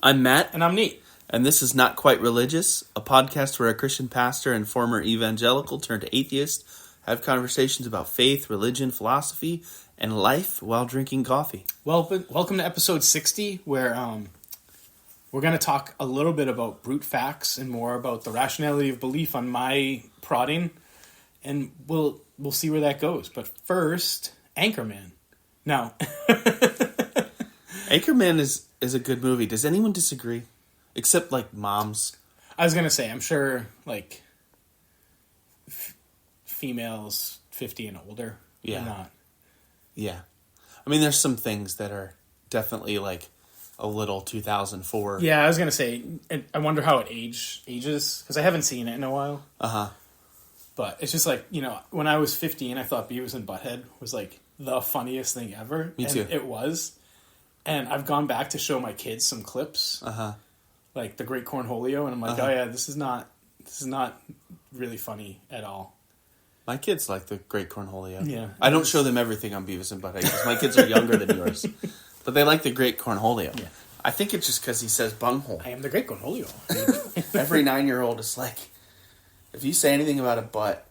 I'm Matt. And I'm Nate. And this is Not Quite Religious, a podcast where a Christian pastor and former evangelical turned atheist have conversations about faith, religion, philosophy, and life while drinking coffee. Welcome to episode 60, where we're going to talk a little bit about brute facts and more about the rationality of belief on my prodding. And we'll see where that goes. But first, Anchorman. Now, Anchorman is a good movie. Does anyone disagree? Except, like, moms. I was going to say, I'm sure, like, females 50 and older are not. Yeah. I mean, there's some things that are definitely, like, a little 2004. Yeah, I was going to say, I wonder how it ages, because I haven't seen it in a while. Uh-huh. But it's just like, when I was 15, I thought Beavis and Butthead was, like, the funniest thing ever. Me too. And it was. And I've gone back to show my kids some clips. Uh-huh. Like The Great Cornholio, and I'm like, oh yeah, this is not really funny at all. My kids like The Great Cornholio. Yeah. I don't show them everything on Beavis and Butthead because my kids are younger than yours. But they like The Great Cornholio. Yeah. I think it's just because he says bunghole. I am the Great Cornholio. Every 9-year-old is like, if you say anything about a butt,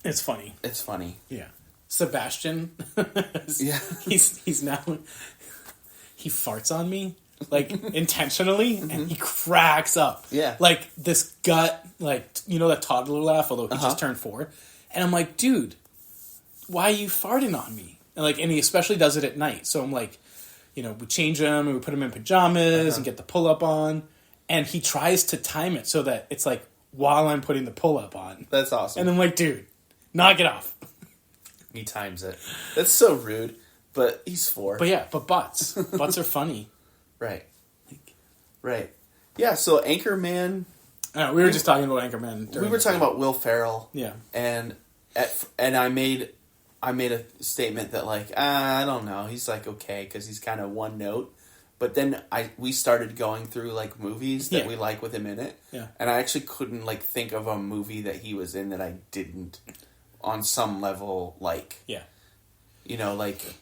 it's funny. It's funny. Yeah. Sebastian. Yeah. He's now, he farts on me. Like, intentionally, and he cracks up. Yeah. Like, this gut, like, that toddler laugh, although he just turned 4. And I'm like, dude, why are you farting on me? And he especially does it at night. So I'm like, we change him, and we put him in pajamas, and get the pull-up on. And he tries to time it so that it's like, while I'm putting the pull-up on. That's awesome. And I'm like, dude, knock it off. He times it. That's so rude, but he's 4. But yeah, butts. Butts are funny. Right. Yeah, so Anchorman... we were just talking about Anchorman. We were talking about Will Ferrell. Yeah. And I made a statement that, like, I don't know, he's, like, okay, because he's kind of one note. But then we started going through, like, movies that we like with him in it. Yeah. And I actually couldn't, like, think of a movie that he was in that I didn't, on some level, like. Yeah. Like...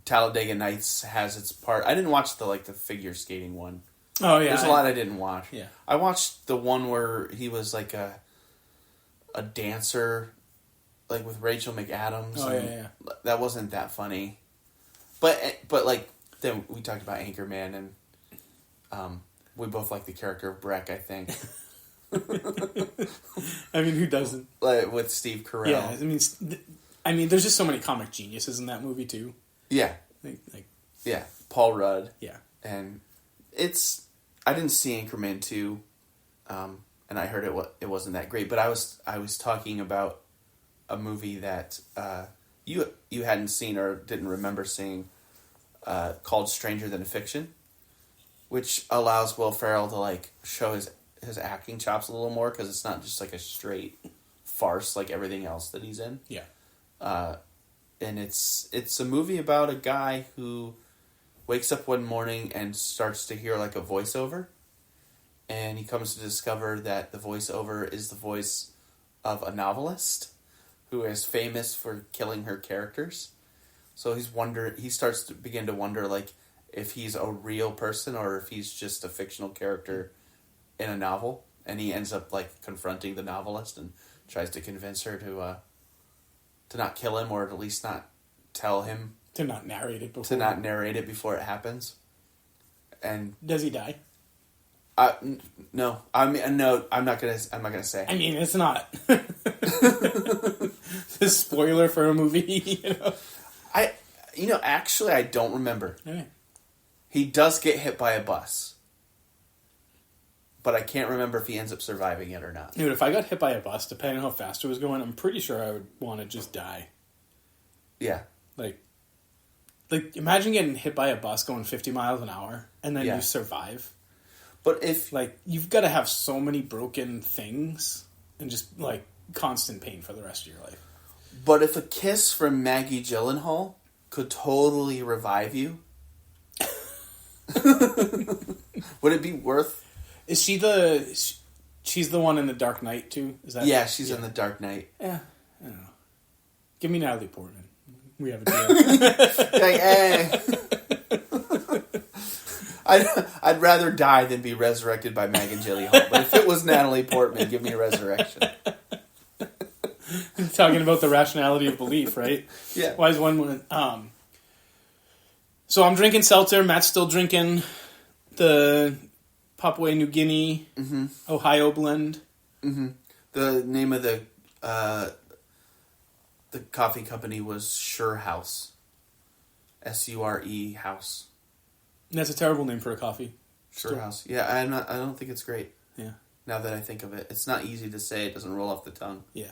Talladega Nights has its part. I didn't watch the figure skating one. Oh yeah, there's a lot I didn't watch. Yeah, I watched the one where he was like a dancer, like with Rachel McAdams. Oh yeah. That wasn't that funny. But like then we talked about Anchorman and we both like the character of Breck. I think. I mean, who doesn't? Like with Steve Carell. Yeah, I mean, there's just so many comic geniuses in that movie too. Yeah. Yeah. Paul Rudd. Yeah. And I didn't see Anchorman 2, and I heard it wasn't that great, but I was talking about a movie that you hadn't seen or didn't remember seeing called Stranger Than Fiction, which allows Will Ferrell to like show his acting chops a little more because it's not just like a straight farce like everything else that he's in. Yeah. And it's a movie about a guy who wakes up one morning and starts to hear like a voiceover. And he comes to discover that the voiceover is the voice of a novelist who is famous for killing her characters. So he starts to begin to wonder like if he's a real person or if he's just a fictional character in a novel. And he ends up like confronting the novelist and tries to convince her to not kill him, or at least not tell him. To not narrate it before. To not narrate it before it happens. And does he die? No. I mean, no. I'm not gonna say. I mean, it's not. It's a spoiler for a movie. Actually, I don't remember. Okay. He does get hit by a bus, but I can't remember if he ends up surviving it or not. Dude, if I got hit by a bus, depending on how fast it was going, I'm pretty sure I would want to just die. Yeah. Like imagine getting hit by a bus going 50 miles an hour, and then you survive. But if... you've got to have so many broken things, and just, constant pain for the rest of your life. But if a kiss from Maggie Gyllenhaal could totally revive you, would it be worth... Is she she's the one in The Dark Knight, too? Is that? Yeah, she's in The Dark Knight. Yeah, I don't know. Give me Natalie Portman. We have a deal. I'd rather die than be resurrected by Megan Gyllenhaal. But if it was Natalie Portman, give me a resurrection. Talking about the rationality of belief, right? Yeah. Why is one? So I'm drinking seltzer. Matt's still drinking the Papua New Guinea, Ohio blend. Mm-hmm. The name of the coffee company was Sure House. SURE House. That's a terrible name for a coffee. Sure House. Yeah, I don't think it's great. Yeah. Now that I think of it, it's not easy to say. It doesn't roll off the tongue. Yeah.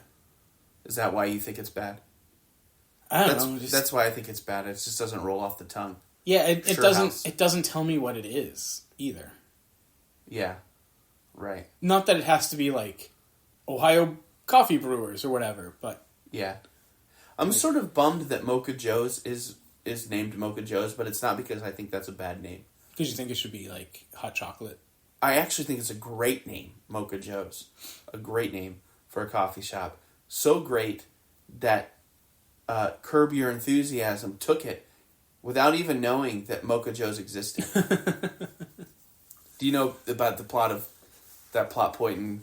Is that why you think it's bad? I don't know. That's why I think it's bad. It just doesn't roll off the tongue. Yeah, it Sure doesn't. House. It doesn't tell me what it is either. Yeah. Right. Not that it has to be like Ohio coffee brewers or whatever, but yeah, I'm sort of bummed that Mocha Joe's is named Mocha Joe's, but it's not because I think that's a bad name. Because you think it should be like hot chocolate. I actually think it's a great name, Mocha Joe's. A great name for a coffee shop. So great that Curb Your Enthusiasm took it without even knowing that Mocha Joe's existed. Do you know about the plot of that plot point in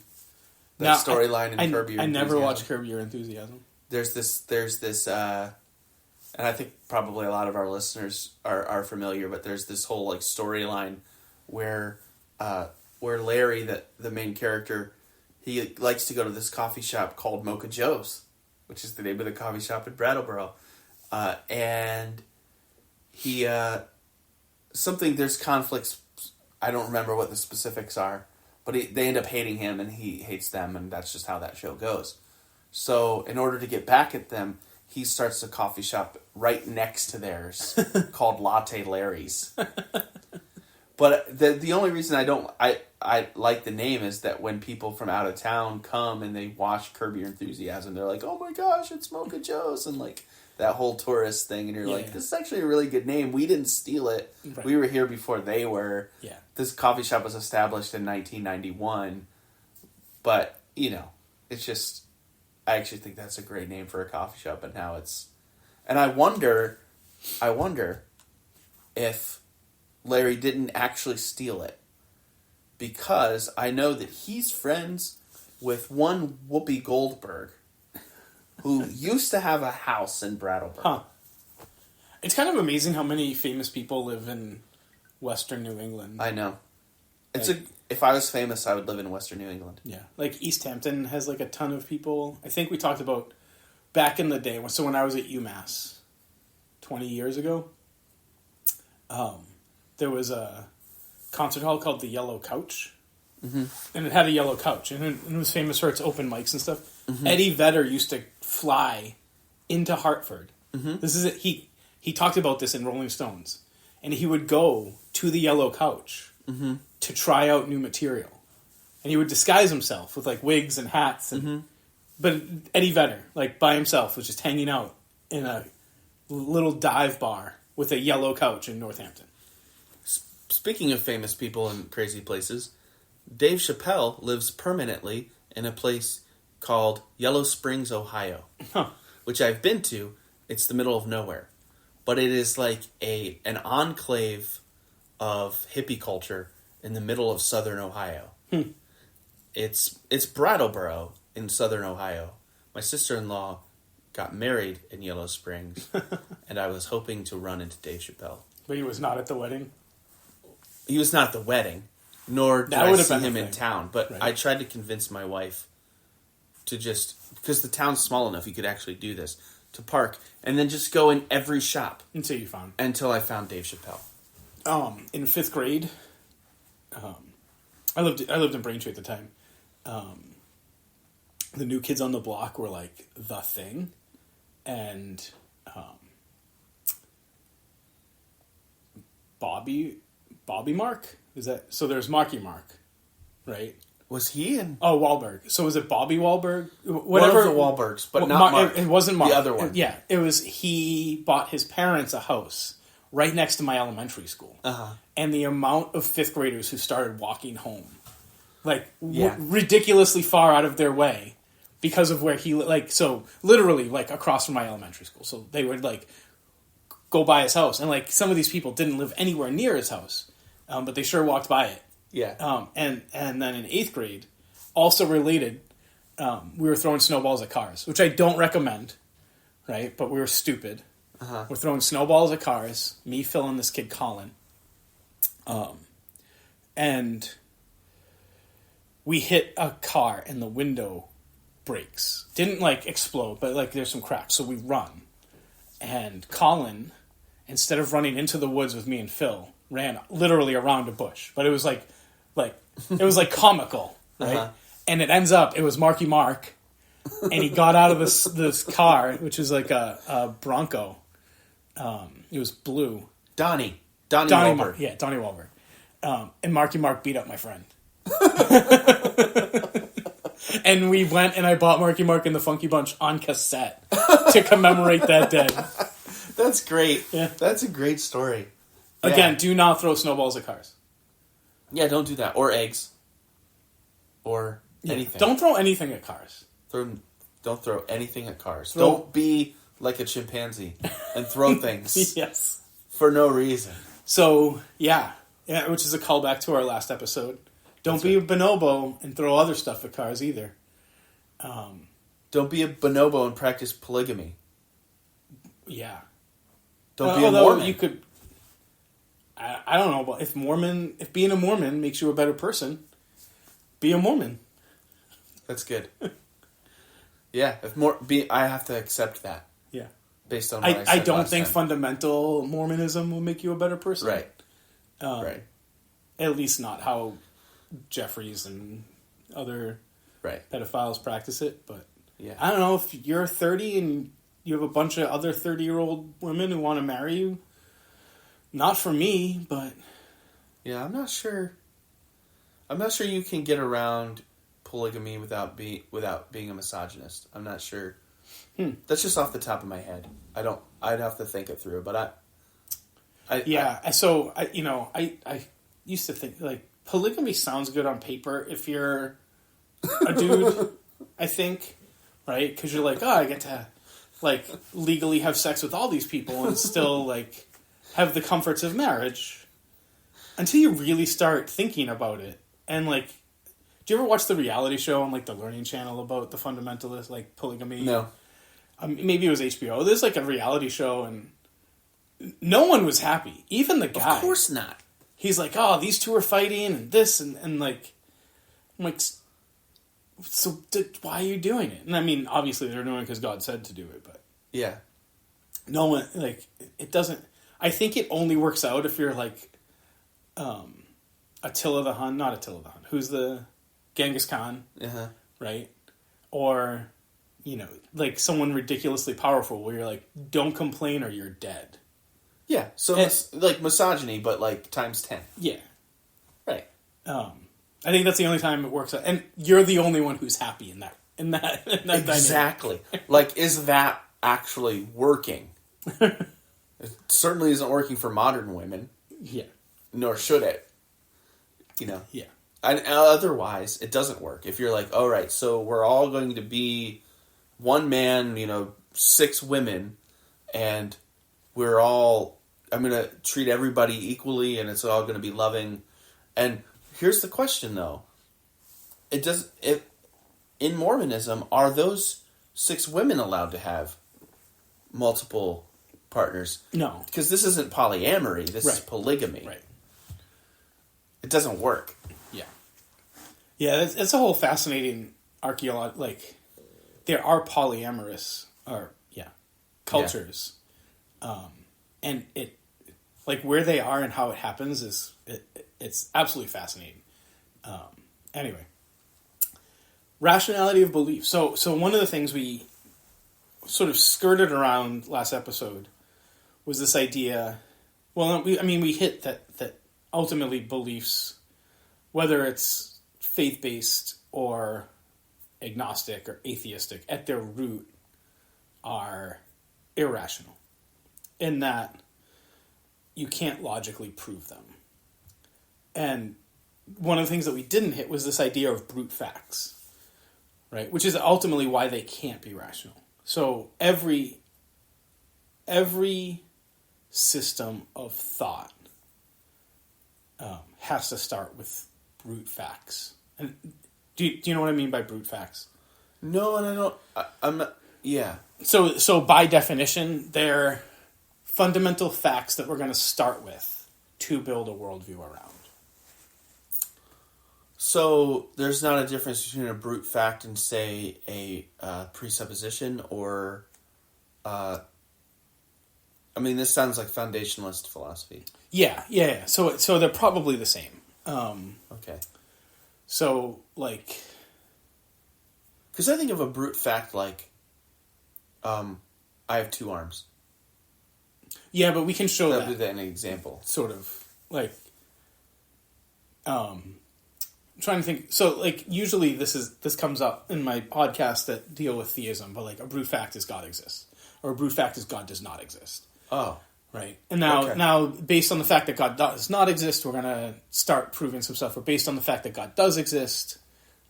the storyline in Curb Your Enthusiasm? I never watched Curb Your Enthusiasm. There's this, and I think probably a lot of our listeners are familiar, but there's this whole like storyline where Larry, the main character, he likes to go to this coffee shop called Mocha Joe's, which is the name of the coffee shop in Brattleboro, and he there's conflicts. I don't remember what the specifics are, but they end up hating him and he hates them, and that's just how that show goes. So in order to get back at them, he starts a coffee shop right next to theirs called Latte Larry's. But the only reason I like the name is that when people from out of town come and they watch Curb Your Enthusiasm, they're like, oh my gosh, it's Mocha Joe's, and like that whole tourist thing, and you're like, this is actually a really good name. We didn't steal it. Right. We were here before they were. Yeah. This coffee shop was established in 1991, but, it's just, I actually think that's a great name for a coffee shop, and now it's, and I wonder if Larry didn't actually steal it, because I know that he's friends with one Whoopi Goldberg, who used to have a house in Brattleboro. Huh. It's kind of amazing how many famous people live in Western New England. I know. If I was famous, I would live in Western New England. Yeah. Like East Hampton has like a ton of people. I think we talked about back in the day. So when I was at UMass 20 years ago, there was a concert hall called the Yellow Couch. Mm-hmm. And it had a yellow couch. And it was famous for its open mics and stuff. Mm-hmm. Eddie Vedder used to fly into Hartford. Mm-hmm. This is it. He talked about this in Rolling Stones. And he would go to the Yellow Couch to try out new material. And he would disguise himself with like wigs and hats. And, but Eddie Vedder, like by himself, was just hanging out in a little dive bar with a yellow couch in Northampton. Speaking of famous people and crazy places, Dave Chappelle lives permanently in a place called Yellow Springs, Ohio, which I've been to. It's the middle of nowhere, but it is like an enclave of hippie culture in the middle of southern Ohio. It's Brattleboro in southern Ohio. My sister-in-law got married in Yellow Springs, and I was hoping to run into Dave Chappelle. But he was not at the wedding? He was not at the wedding, nor did I see him in town. But right. I tried to convince my wife to just, because the town's small enough, you could actually do this, to park and then just go in every shop until I found Dave Chappelle. In 5th grade, I lived in Braintree at the time. The New Kids on the Block were like the thing, and Bobby Mark, is that so? There's Marky Mark, right? Was he in? Oh, Wahlberg. So was it Bobby Wahlberg? Whatever. One of the Wahlbergs, but not Mark. It wasn't Mark. The other one. Yeah, it was. He bought his parents a house right next to my elementary school, and the amount of 5th graders who started walking home, like ridiculously far out of their way, because of where he so literally like across from my elementary school. So they would like go by his house, and like some of these people didn't live anywhere near his house. but they sure walked by it. Yeah. And then in 8th grade, also related, we were throwing snowballs at cars, which I don't recommend, right? But we were stupid. We're throwing snowballs at cars, me, Phil, and this kid, Colin. And we hit a car and the window breaks. Didn't, like, explode, but, like, there's some cracks. So we run. And Colin, instead of running into the woods with me and Phil, ran literally around a bush. But it was like it was like comical, right? And it ends up, it was Marky Mark, and he got out of this car, which is like a Bronco. It was blue. Donnie Wahlberg. Yeah, Donnie Wahlberg. And Marky Mark beat up my friend. And we went and I bought Marky Mark and the Funky Bunch on cassette to commemorate that day. That's great. Yeah. That's a great story. Again, Yeah. do not throw snowballs at cars. Yeah, don't do that. Or eggs. Or anything. Don't throw anything at cars. Don't throw anything at cars. Don't be like a chimpanzee and throw things Yes. for no reason. So, yeah, which is a callback to our last episode. Don't be a bonobo and throw other stuff at cars either. Don't be a bonobo and practice polygamy. Yeah. Don't be a although Mormon. you could... I don't know, but if being a Mormon makes you a better person, be a Mormon. That's good. Yeah, I have to accept that. Yeah. Based on what I said I don't last think time. fundamental Mormonism will make you a better person. Right. Right. At least not how Jeffries and other Right. pedophiles practice it, but Yeah. I don't know, if you're 30 and you have a bunch of other 30-year-old women who want to marry you, not for me, but... Yeah, I'm not sure you can get around polygamy without being a misogynist. I'm not sure. That's just off the top of my head. I'd have to think it through, but I used to think, like, polygamy sounds good on paper if you're a dude, I think, right? Because you're like, oh, I get to, like, legally have sex with all these people and still, like, have the comforts of marriage. Until you really start thinking about it. And, like, do you ever watch the reality show on, like, the Learning Channel about the fundamentalist, like, polygamy? No. Maybe it was HBO. There's, like, a reality show, and no one was happy. Even the guy. Of course not. He's like, oh, these two are fighting, and this, and like... I'm like, so why are you doing it? And I mean, obviously they're doing it because God said to do it, but... Yeah. No one, like, it doesn't... I think it only works out if you're, like, Attila the Hun, not Attila the Hun, who's the Genghis Khan, right? Or, you know, like someone ridiculously powerful where you're like, don't complain or you're dead. Yeah, so it's like misogyny, but like times 10. Yeah. Right. I think that's the only time it works out. And you're the only one who's happy in that Exactly. Like, is that actually working? It certainly isn't working for modern women. Yeah. Nor should it. You know? Yeah. And otherwise, it doesn't work. If you're like, all right, so we're all going to be one man, 6 women, and I'm going to treat everybody equally, and it's all going to be loving. And here's the question, though. In Mormonism, are those 6 women allowed to have multiple partners? No. Because this isn't polyamory. This is polygamy. Right. It doesn't work. Yeah. Yeah, it's a whole fascinating archaeology. Like, there are polyamorous, cultures. Yeah. And it, like, where they are and how it happens it's absolutely fascinating. Anyway. Rationality of belief. So one of the things we sort of skirted around last episode was this idea. Well, we hit that ultimately beliefs, whether it's faith-based or agnostic or atheistic, at their root are irrational, in that you can't logically prove them. And one of the things that we didn't hit was this idea of brute facts. Right, which is ultimately why they can't be rational. So every system of thought has to start with brute facts. And do you know what I mean by brute facts? No, and I don't. I'm not. Yeah. So by definition, they're fundamental facts that we're going to start with to build a worldview around. So there's not a difference between a brute fact and, say, a presupposition, or, I mean, this sounds like foundationalist philosophy. Yeah. So they're probably the same. Okay. So, like... Because I think of a brute fact like, I have 2 arms. Yeah, but we can show that. That would be an example. Sort of, like... I'm trying to think. So, like, usually this comes up in my podcasts that deal with theism, but, like, a brute fact is God exists. Or a brute fact is God does not exist. Oh. Right. And now, based on the fact that God does not exist, we're going to start proving some stuff. Or based on the fact that God does exist,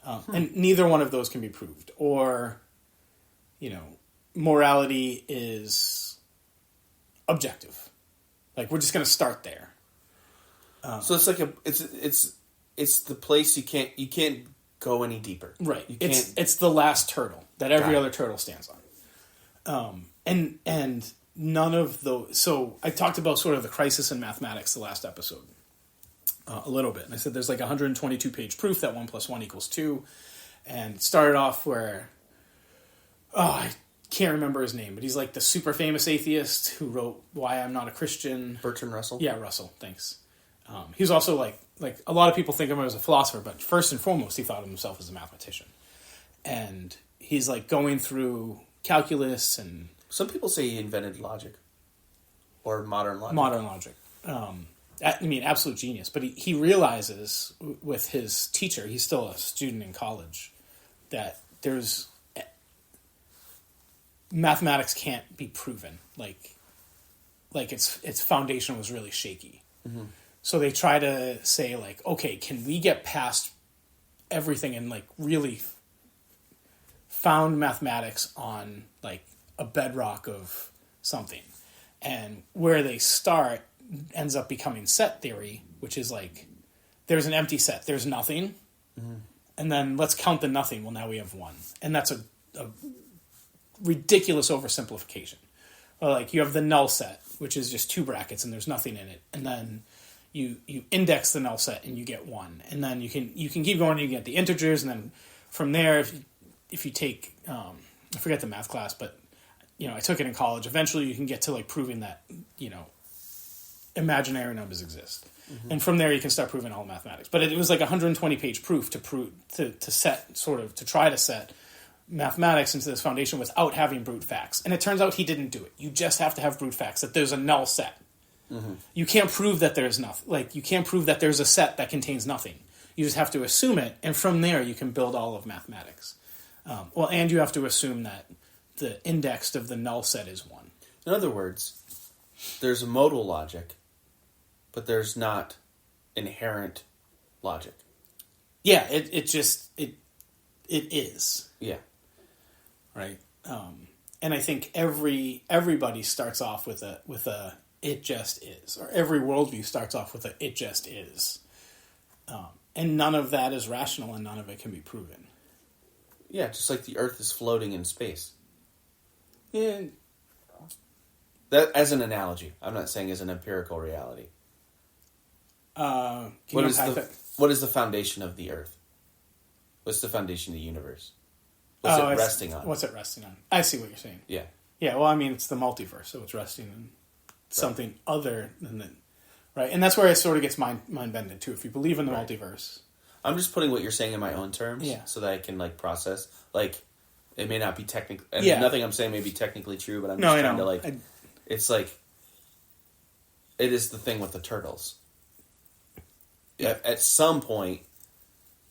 and neither one of those can be proved. Or, morality is objective. Like, we're just going to start there. So it's like it's the place you can't go any deeper. Right. It's the last turtle that every other turtle stands on. And none of those... So I talked about sort of the crisis in mathematics the last episode a little bit. And I said there's like 122-page proof that 1 + 1 = 2. And it started off where... I can't remember his name, but he's like the super famous atheist who wrote Why I'm Not a Christian. Bertrand Russell? Yeah, Russell. Thanks. He was also like a lot of people think of him as a philosopher, but first and foremost, he thought of himself as a mathematician. And he's like going through calculus and... Some people say he invented logic. Or modern logic. Modern logic. I mean, absolute genius. But he realizes with his teacher, he's still a student in college, that there's... Mathematics can't be proven. Like its foundation was really shaky. Mm-hmm. So they try to say, like, okay, can we get past everything and, like, really found mathematics on, like, a bedrock of something? And where they start ends up becoming set theory, which is, like, there's an empty set. There's nothing. Mm-hmm. And then let's count the nothing. Well, now we have 1. And that's a ridiculous oversimplification. Like, you have the null set, which is just 2 brackets and there's nothing in it. And then... You index the null set and you get 1, and then you can keep going and you get the integers, and then from there, if you take I forget the math class, but I took it in college. Eventually, you can get to like proving that imaginary numbers exist, and from there you can start proving all mathematics. But it was like a 120-page proof to try to set mathematics into this foundation without having brute facts, and it turns out he didn't do it. You just have to have brute facts that there's a null set. Mm-hmm. You can't prove that there's nothing. Like, you can't prove that there's a set that contains nothing. You just have to assume it, and from there you can build all of mathematics. And you have to assume that the index of the null set is 1. In other words, there's a modal logic, but there's not inherent logic. Yeah, it is. Yeah. Right. And I think everybody starts off with a it just is, or every worldview starts off with a it just is, and none of that is rational, and none of it can be proven. Yeah, just like the Earth is floating in space. Yeah. That as an analogy. I'm not saying as an empirical reality. What is the foundation of the Earth? What's the foundation of the universe? What's it resting on? What's it resting on? I see what you're saying. Yeah. Yeah, well, I mean, it's the multiverse, so it's resting on something other than the... Right, and that's where it sort of gets mind-bended, too. If you believe in the multiverse... I'm just putting what you're saying in my own terms, so that I can, like, process. Like, it may not be technically... Nothing I'm saying may be technically true, but I'm just trying to, like... It's like... It is the thing with the turtles. Yeah. At some point,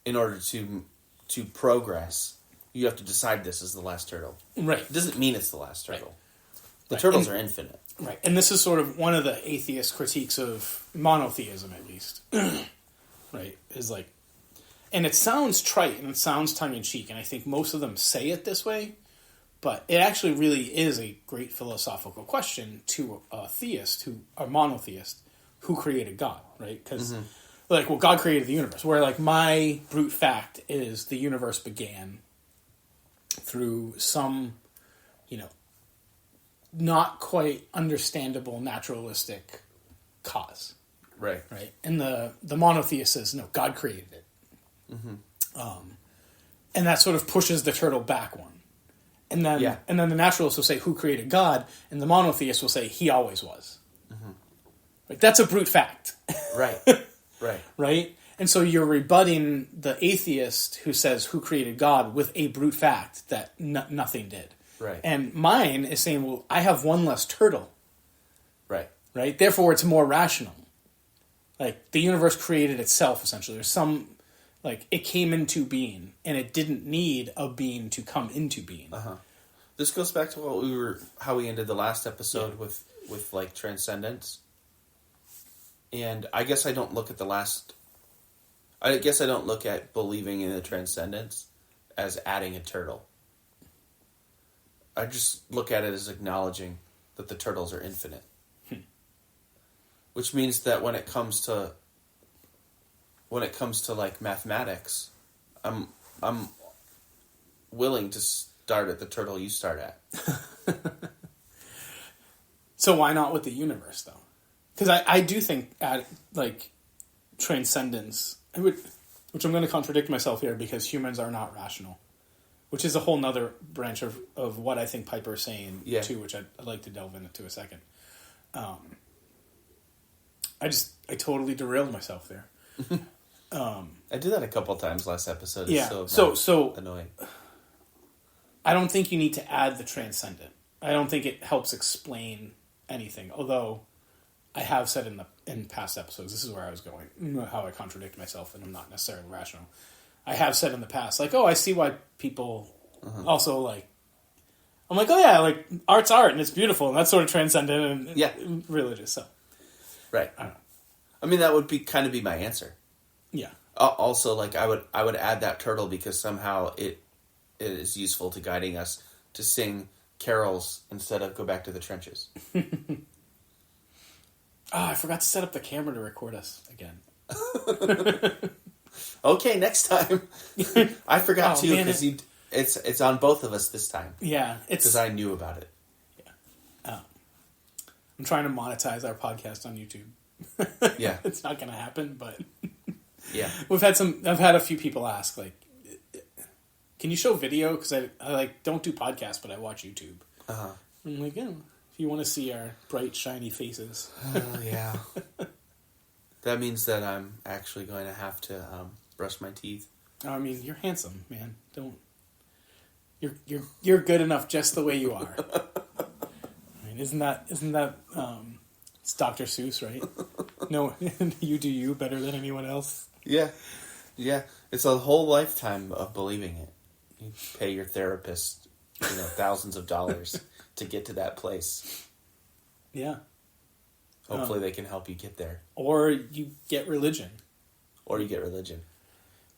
in order to progress, you have to decide this is the last turtle. Right. It doesn't mean it's the last turtle. Right. The turtles are infinite. Right. And this is sort of one of the atheist critiques of monotheism, at least. Right. Is like... And it sounds trite and it sounds tongue-in-cheek, and I think most of them say it this way, but it actually really is a great philosophical question to a monotheist, who created God, right? Because like, well, God created the universe. Where, like, my brute fact is the universe began through some, you know, not quite understandable naturalistic cause. Right. Right. And the monotheist says, no, God created it. And that sort of pushes the turtle back one. And then the naturalist will say, who created God? And the monotheist will say, he always was. Like, that's a brute fact. Right. Right. Right? And so you're rebutting the atheist who says, who created God, with a brute fact that nothing did. Right. And mine is saying, well, I have one less turtle. Right. Right? Therefore, it's more rational. Like, the universe created itself, essentially. There's some, like, it came into being, and it didn't need a being to come into being. This goes back to how we ended the last episode with like, transcendence. And I guess I don't look at believing in the transcendence as adding a turtle. I just look at it as acknowledging that the turtles are infinite. Which means that when it comes to like mathematics, I'm willing to start at the turtle you start at. So why not with the universe, though? Because I do think, like, transcendence, which I'm going to contradict myself here because humans are not rational, which is a whole nother branch of what I think Piper's saying, too, which I'd like to delve into a second. I totally derailed myself there. I did that a couple times last episode. Yeah. It's so annoying. I don't think you need to add the transcendent. I don't think it helps explain anything. Although I have said in past episodes, this is where I was going, how I contradict myself, and I'm not necessarily rational. I have said in the past, like, oh, I see why people also, like, I'm like, oh yeah, like, art's art and it's beautiful and that's sort of transcendent and religious. So, right. I don't know. I mean, that would be my answer. Yeah. Also, like, I would add that turtle because somehow it is useful to guiding us to sing carols instead of go back to the trenches. I forgot to set up the camera to record us again. Okay, next time. I forgot too man, because it's on both of us this time. Yeah, because I knew about it. Yeah. I'm trying to monetize our podcast on YouTube. Yeah, it's not going to happen, but yeah, I've had a few people ask, like, can you show video? Because I like don't do podcasts, but I watch YouTube. I'm like, yeah, if you want to see our bright, shiny faces. Yeah. That means that I'm actually going to have to brush my teeth. I mean, you're handsome, man. Don't. You're good enough just the way you are. I mean, isn't that it's Dr. Seuss, right? No, you do you better than anyone else. Yeah. It's a whole lifetime of believing it. You pay your therapist, thousands of dollars to get to that place. Yeah. Hopefully they can help you get there. Or you get religion.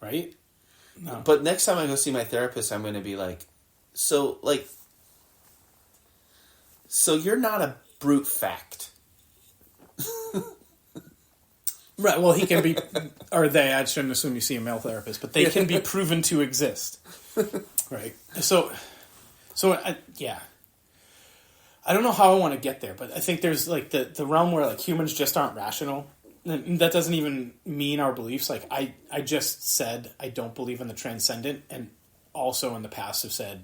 Right? No. But next time I go see my therapist, I'm going to be like, so you're not a brute fact. Right, well, he can be, or they, I shouldn't assume you see a male therapist, but they can be proven to exist. Right. So yeah. I don't know how I want to get there, but I think there's, like, the realm where, like, humans just aren't rational. And that doesn't even mean our beliefs. Like, I just said I don't believe in the transcendent, and also in the past have said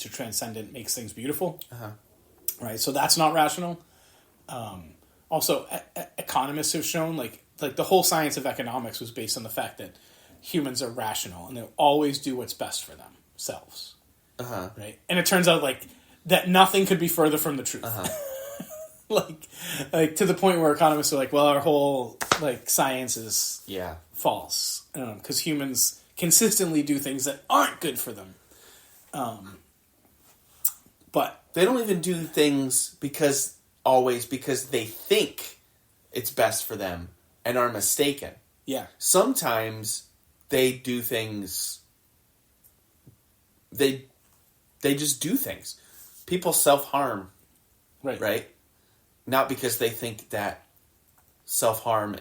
the transcendent makes things beautiful. Right, so that's not rational. Also, economists have shown, like the whole science of economics was based on the fact that humans are rational, and they'll always do what's best for themselves. Right? And it turns out, like, that nothing could be further from the truth. like to the point where economists are like, well, our whole, like, science is false. Because humans consistently do things that aren't good for them. But they don't even do things because they think it's best for them and are mistaken. Yeah. Sometimes they do things, they just do things. People self-harm. Right? Not because they think that self-harm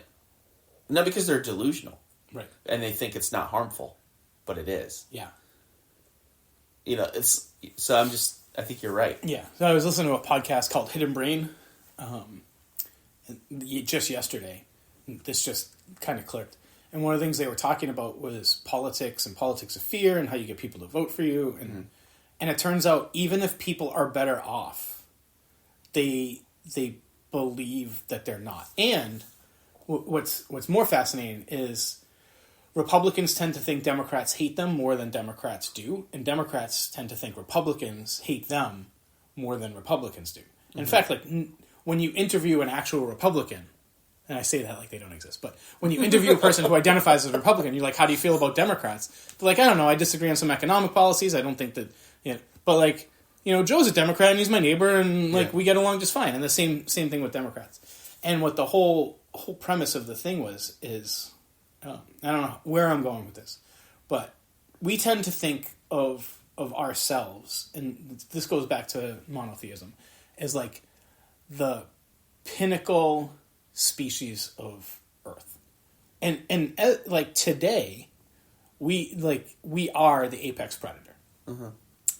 Not because they're delusional. Right. And they think it's not harmful, but it is. Yeah. I think you're right. Yeah. So I was listening to a podcast called Hidden Brain just yesterday. This just kind of clicked. And one of the things they were talking about was politics and politics of fear and how you get people to vote for you. And it turns out even if people are better off, they believe that they're not. And what's more fascinating is Republicans tend to think Democrats hate them more than Democrats do, and Democrats tend to think Republicans hate them more than Republicans do. In fact, like when you interview an actual Republican, and I say that like they don't exist, but when you interview a person who identifies as a Republican, you're like, how do you feel about Democrats? They're like, I don't know, I disagree on some economic policies. I don't think that, but like, Joe's a Democrat and he's my neighbor, and like we get along just fine. And the same thing with Democrats. And what the whole premise of the thing is, I don't know where I'm going with this, but we tend to think of ourselves, and this goes back to monotheism, as like the pinnacle species of Earth, and like today, we are the apex predator,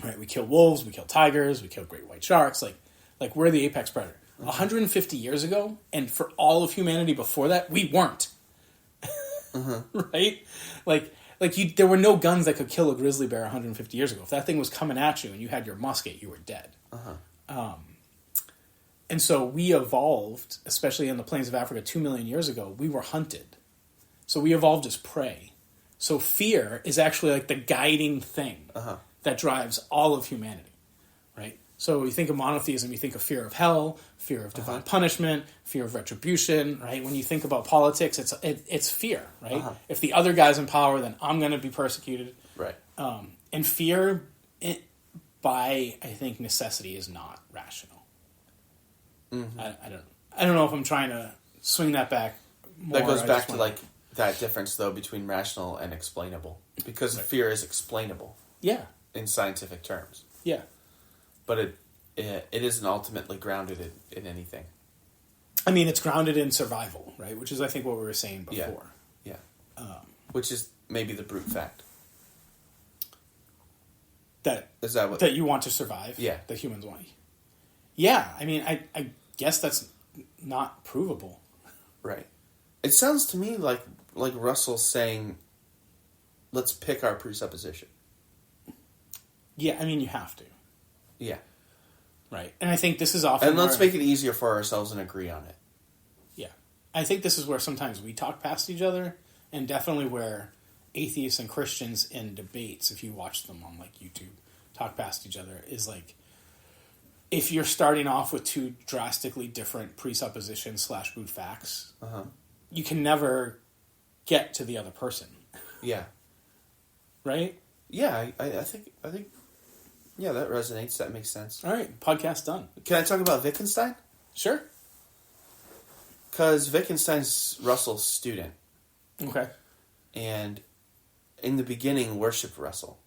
right? We kill wolves, we kill tigers, we kill great white sharks, like we're the apex predator. 150 years ago, and for all of humanity before that, we weren't. Right? There were no guns that could kill a grizzly bear 150 years ago. If that thing was coming at you and you had your musket, you were dead. And so we evolved, especially in the plains of Africa 2 million years ago, we were hunted. So we evolved as prey. So fear is actually like the guiding thing that drives all of humanity, right? So you think of monotheism, you think of fear of hell, fear of divine punishment, fear of retribution, right? When you think about politics, it's fear, right? If the other guy's in power, then I'm going to be persecuted. Right. And fear, by, I think, necessity is not rational. I don't know if I'm trying to swing that back more. That goes back to like that difference, though, between rational and explainable. Because fear is explainable. Yeah. In scientific terms. Yeah. But it isn't ultimately grounded in anything. I mean, it's grounded in survival, right? Which is, I think, what we were saying before. Yeah. Which is maybe the brute fact. That you want to survive? Yeah. That humans want. Yeah. I mean, I guess that's not provable. Right. It sounds to me like Russell's saying, let's pick our presupposition. Yeah, I mean, you have to. Yeah. Right. And I think this is often And let's make it easier for ourselves and agree on it. Yeah. I think this is where sometimes we talk past each other, and definitely where atheists and Christians in debates, if you watch them on like YouTube, talk past each other, is like, if you're starting off with two drastically different presuppositions / brute facts, you can never get to the other person. Yeah. Right? Yeah, I think yeah, that resonates. That makes sense. All right, podcast done. Can I talk about Wittgenstein? Sure. Because Wittgenstein's Russell's student. Okay. And in the beginning worshipped Russell.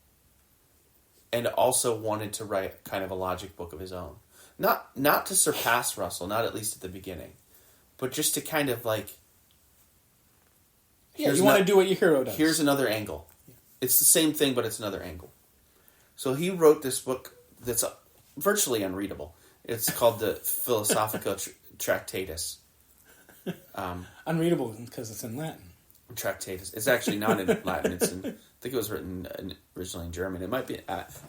And also wanted to write kind of a logic book of his own. Not to surpass Russell, not at least at the beginning. But just to kind of like... Yeah, you want to do what your hero does. Here's another angle. Yeah. It's the same thing, but it's another angle. So he wrote this book that's virtually unreadable. It's called the Philosophical Tractatus. Unreadable because it's in Latin. Tractatus. It's actually not in Latin. I think it was written originally in German. It might be...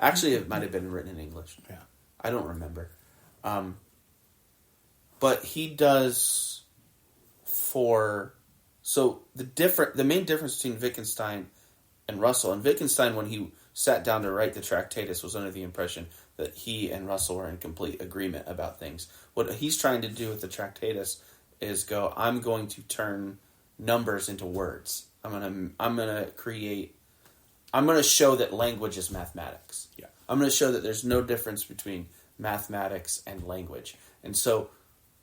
actually, it might have been written in English. Yeah. I don't remember. But he does for... So the main difference between Wittgenstein and Russell, and Wittgenstein, when he sat down to write the Tractatus, was under the impression that he and Russell were in complete agreement about things. What he's trying to do with the Tractatus is go, I'm going to turn numbers into words. I'm gonna show that language is mathematics. Yeah. I'm gonna show that there's no difference between mathematics and language. And so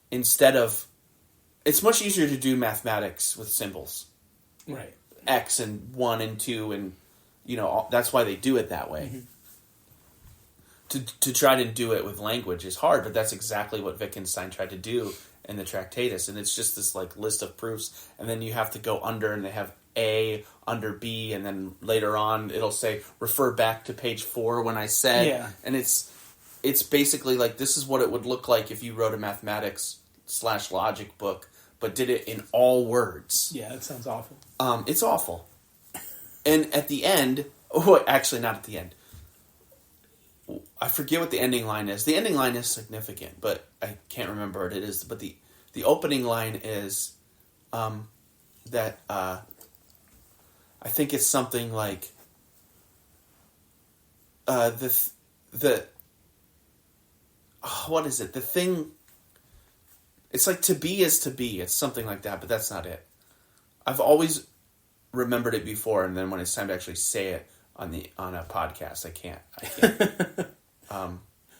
instead of... It's much easier to do mathematics with symbols. Right. X and 1 and 2 and, that's why they do it that way. Mm-hmm. To try to do it with language is hard, but that's exactly what Wittgenstein tried to do. in the Tractatus, and it's just this like list of proofs, and then you have to go under, and they have A under B, and then later on it'll say refer back to page 4 when I said, and it's basically like this is what it would look like if you wrote a mathematics/logic book, but did it in all words. Yeah, that sounds awful. It's awful. And at the end, actually not at the end. I forget what the ending line is. The ending line is significant, but I can't remember what it is. But the opening line is that I think it's something like what is it? The thing. It's like to be is to be. It's something like that, but that's not it. I've always remembered it before, and then when it's time to actually say it on a podcast, I can't.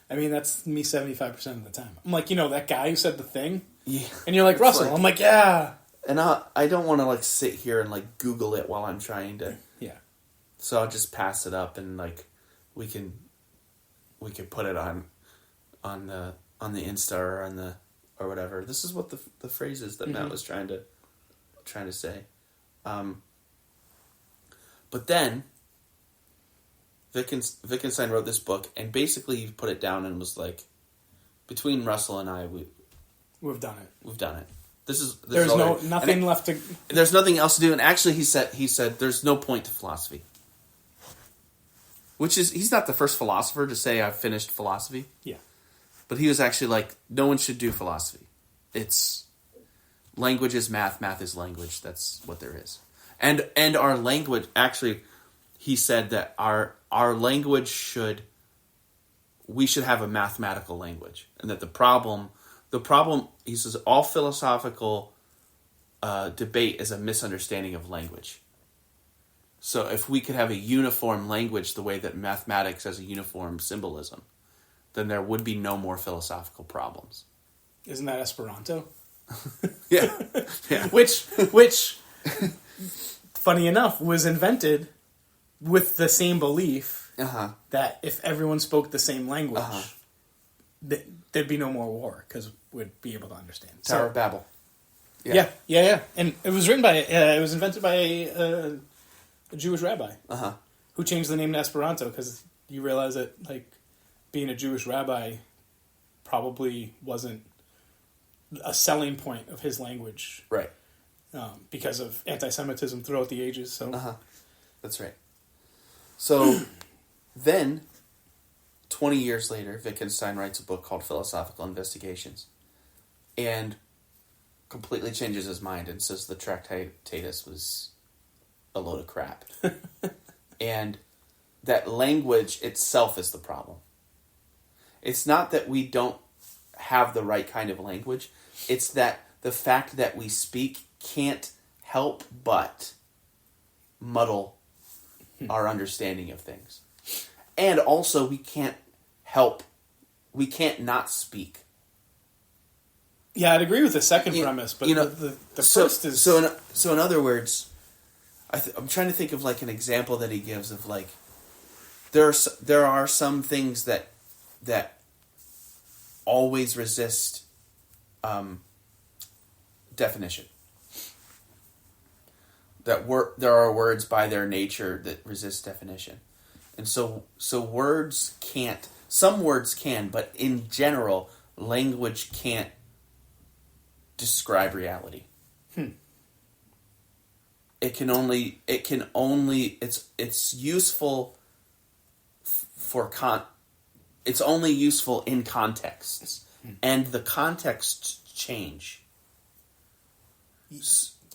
I mean, that's me 75% of the time. I'm like, that guy who said the thing? Yeah. And you're like, Russell. Like, I'm like, yeah. And I don't want to, like, sit here and, like, Google it while I'm trying to. Yeah. So I'll just pass it up, and, like, we can put it on the Insta or whatever. This is what the phrase is that Matt was trying to say. But then Wittgenstein wrote this book, and basically he put it down and was like, between Russell and I, we've done it. We've done it. There's nothing left to. There's nothing else to do, and actually he said there's no point to philosophy. Which is, he's not the first philosopher to say I've finished philosophy. Yeah. But he was actually like, no one should do philosophy. It's language is math, math is language. That's what there is. And our language, actually, he said that our language we should have a mathematical language. And that the problem, he says, all philosophical debate is a misunderstanding of language. So if we could have a uniform language the way that mathematics has a uniform symbolism, then there would be no more philosophical problems. Isn't that Esperanto? Yeah. Which, funny enough, was invented with the same belief that if everyone spoke the same language, there'd be no more war because we'd be able to understand. Tower of Babel. Yeah. And it was invented by a Jewish rabbi who changed the name to Esperanto because you realize that, like, being a Jewish rabbi probably wasn't a selling point of his language. Right. Because of anti-Semitism throughout the ages. So. That's right. So then, 20 years later, Wittgenstein writes a book called Philosophical Investigations and completely changes his mind and says the Tractatus was a load of crap. And that language itself is the problem. It's not that we don't have the right kind of language. It's that the fact that we speak can't help but muddle our understanding of things. And also we can't not speak. Yeah, I'd agree with the second premise, but the first is... So in other words, I'm trying to think of like an example that he gives of like, there are some things that always resist definition. There are words by their nature that resist definition. And so words can't, some words can, but in general, language can't describe reality. It's useful it's only useful in contexts, and the contexts change.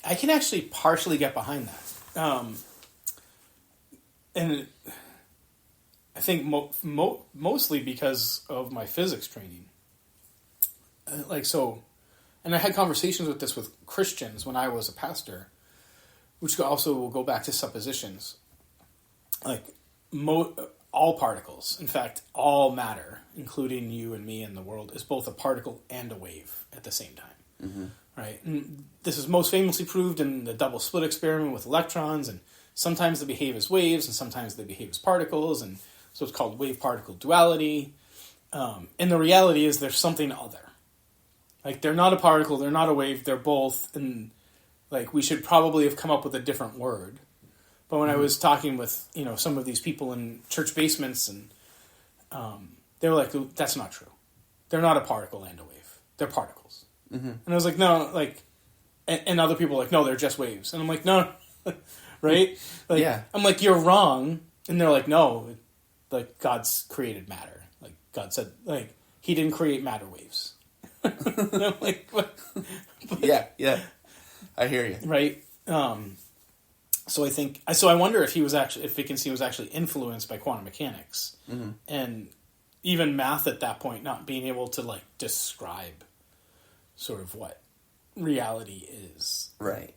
I can actually partially get behind that. And I think mostly because of my physics training. And I had conversations with this with Christians when I was a pastor, which also will go back to suppositions. Like, all particles, in fact, all matter, including you and me and the world, is both a particle and a wave at the same time. Mm-hmm. Right? And this is most famously proved in the double slit experiment with electrons, and sometimes they behave as waves, and sometimes they behave as particles, and so it's called wave-particle duality. And the reality is there's something other. Like, they're not a particle, they're not a wave, they're both, and, like, we should probably have come up with a different word. But when I was talking with, some of these people in church basements, and they were like, that's not true. They're not a particle and a wave. They're particles. Mm-hmm. And I was like, no, like, and other people were like, no, they're just waves. And I'm like, no, right? Like, yeah. I'm like, you're wrong. And they're like, no, like, God's created matter. Like, God said, like, he didn't create matter waves. And I'm like, what? Yeah. I hear you. Right? So I wonder if Wittgenstein was actually influenced by quantum mechanics, and even math at that point, not being able to, like, describe sort of what reality is. Right.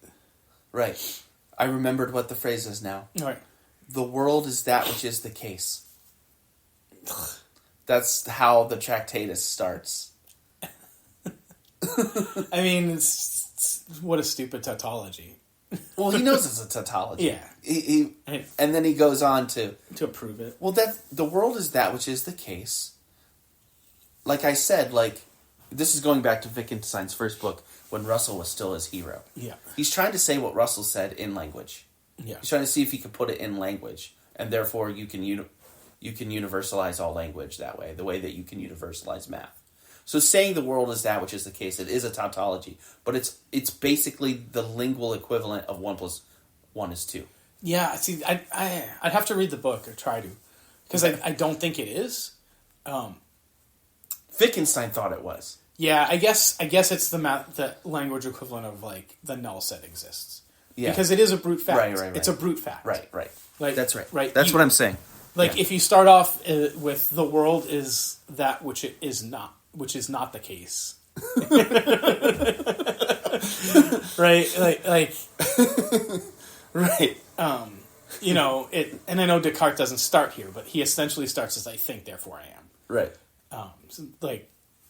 I remembered what the phrase is now. All right. The world is that which is the case. That's how the Tractatus starts. I mean, what a stupid tautology. Well, he knows it's a tautology. Yeah. And then he goes on to prove it. Well, the world is that which is the case. Like I said, like, this is going back to Wittgenstein's first book, when Russell was still his hero. Yeah. He's trying to say what Russell said in language. Yeah. He's trying to see if he can put it in language, and therefore you can universalize all language that way, the way that you can universalize math. So saying the world is that which is the case, it is a tautology, but it's basically the lingual equivalent of 1 + 1 is 2. Yeah, see, I'd have to read the book, or try to, because I don't think it is. Wittgenstein thought it was. Yeah, I guess it's the language equivalent of, like, the null set exists. Yeah. Because it is a brute fact. Right. It's a brute fact. Right. Like, that's right. Right. That's what I'm saying. Like, if you start off with the world is that which it is not, which is not the case. Right? Like right. And I know Descartes doesn't start here, but he essentially starts as I think, therefore I am. Right.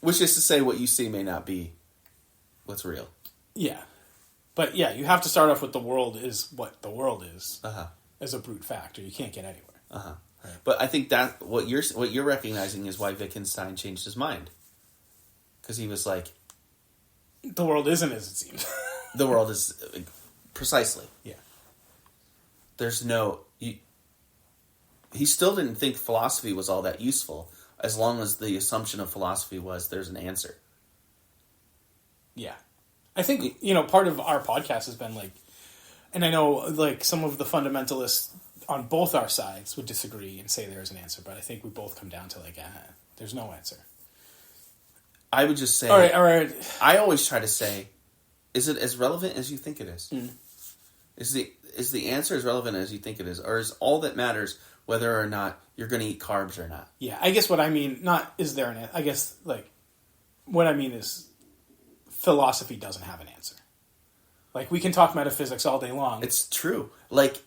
Which is to say what you see may not be what's real. Yeah. But yeah, you have to start off with the world is what the world is as a brute fact, or you can't get anywhere. Right. But I think that what you're recognizing is why Wittgenstein changed his mind, because he was like, the world isn't as it seems. The world is precisely. Yeah. There's no. He still didn't think philosophy was all that useful, as long as the assumption of philosophy was there's an answer. Yeah. I think, part of our podcast has been, like, and I know, like, some of the fundamentalists on both our sides would disagree and say there's an answer, but I think we both come down to, like, there's no answer. I would just say... All right. I always try to say, is it as relevant as you think it is? Mm. Is the answer as relevant as you think it is? Or is all that matters whether or not you're going to eat carbs or not? Yeah, I guess what I mean, not is there an answer, I guess, like, what I mean is philosophy doesn't have an answer. Like, we can talk metaphysics all day long. It's true. Like,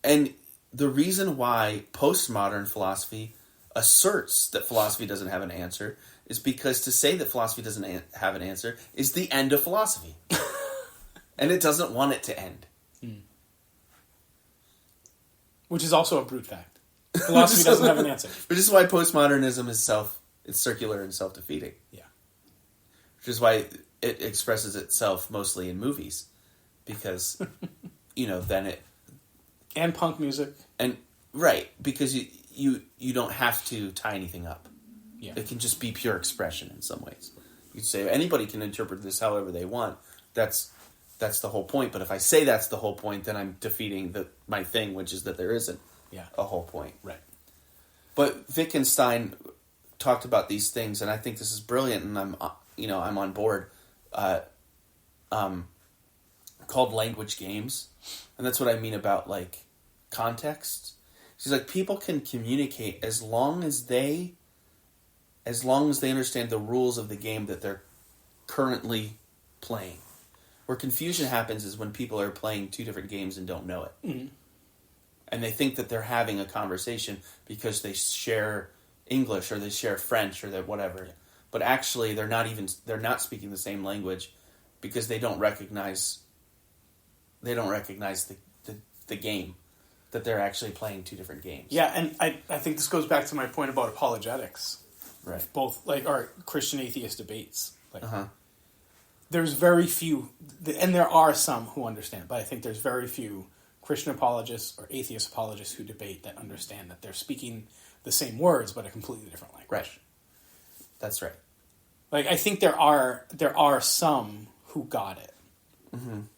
and the reason why postmodern philosophy asserts that philosophy doesn't have an answer is because to say that philosophy doesn't have an answer is the end of philosophy. And it doesn't want it to end. Which is also a brute fact. Philosophy doesn't have an answer. Which is why postmodernism is it's circular and self-defeating. Yeah. Which is why it expresses itself mostly in movies. Because, then it... And punk music. And, right, because you don't have to tie anything up. Yeah. It can just be pure expression in some ways. You could say anybody can interpret this however they want. That's the whole point. But if I say that's the whole point, then I'm defeating my thing, which is that there isn't a whole point. Right. But Wittgenstein talked about these things, and I think this is brilliant, and I'm on board. Called language games, and that's what I mean about, like, context. She's like, people can communicate as long as they understand the rules of the game that they're currently playing. Where confusion happens is when people are playing two different games and don't know it. Mm-hmm. And they think that they're having a conversation because they share English or they share French or whatever. But actually they're not speaking the same language because they don't recognize the game, that they're actually playing two different games. Yeah, and I think this goes back to my point about apologetics. Right. Both, like, our Christian atheist debates. Like, there's very few, and there are some who understand, but I think there's very few Christian apologists or atheist apologists who debate that understand that they're speaking the same words but a completely different language. Right. That's right. Like, I think there are some who got it,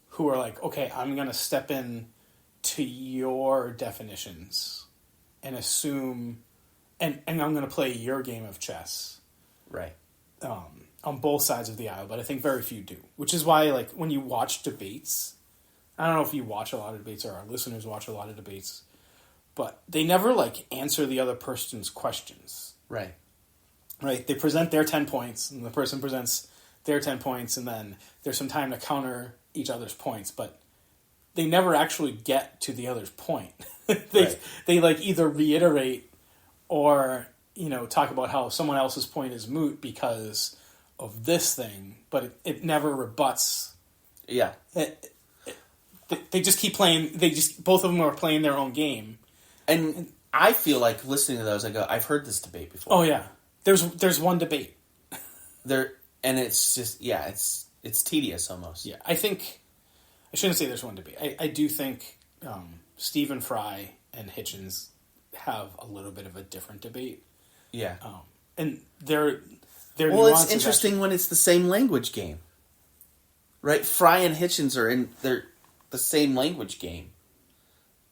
who are like, okay, I'm going to step in to your definitions and assume, and I'm going to play your game of chess. Right. On both sides of the aisle, but I think very few do. Which is why, like, when you watch debates, I don't know if you watch a lot of debates or our listeners watch a lot of debates, but they never, like, answer the other person's questions. Right. Right? They present their 10 points, and the person presents their 10 points, and then there's some time to counter each other's points, but they never actually get to the other's point. They like, either reiterate or, you know, talk about how someone else's point is moot because of this thing, but it never rebuts. Yeah. They just keep playing. Both of them are playing their own game. And I feel like listening to those, I go, I've heard this debate before. Oh yeah, there's one debate. And it's just, yeah, it's tedious almost. Yeah, I shouldn't say there's one debate. I do think Stephen Fry and Hitchens have a little bit of a different debate. Yeah. And they're well, it's interesting when it's the same language game. Right? Fry and Hitchens are they're the same language game.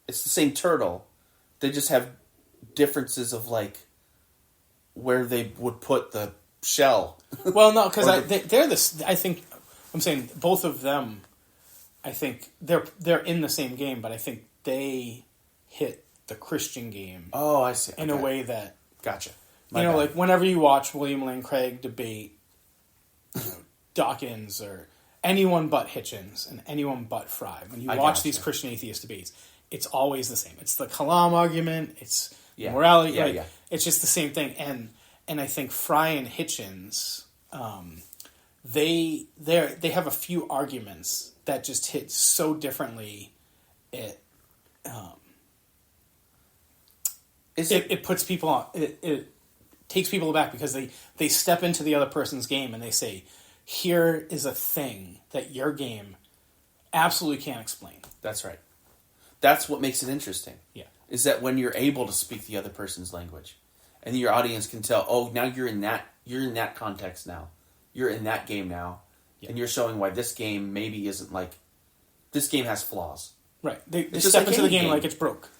It's the same turtle. They just have differences of, like, where they would put the shell. Well, no, because they're this. I think I'm saying both of them. I think they're in the same game, but I think they hit the Christian game. Oh, I see. In a way that, gotcha. Like, whenever you watch William Lane Craig debate, Dawkins or anyone but Hitchens and anyone but Fry, when you watch these Christian atheist debates, it's always the same. It's the Kalam argument. It's morality. Yeah, yeah. It's just the same thing. And I think Fry and Hitchens, they have a few arguments that just hit so differently. It puts people on. It takes people aback because they step into the other person's game and they say, here is a thing that your game absolutely can't explain. That's right. That's what makes it interesting. Yeah. Is that when you're able to speak the other person's language and your audience can tell, oh, now you're in that context now. You're in that game now. Yeah. And you're showing why this game maybe isn't like, this game has flaws. Right. They step into the game like it's broke.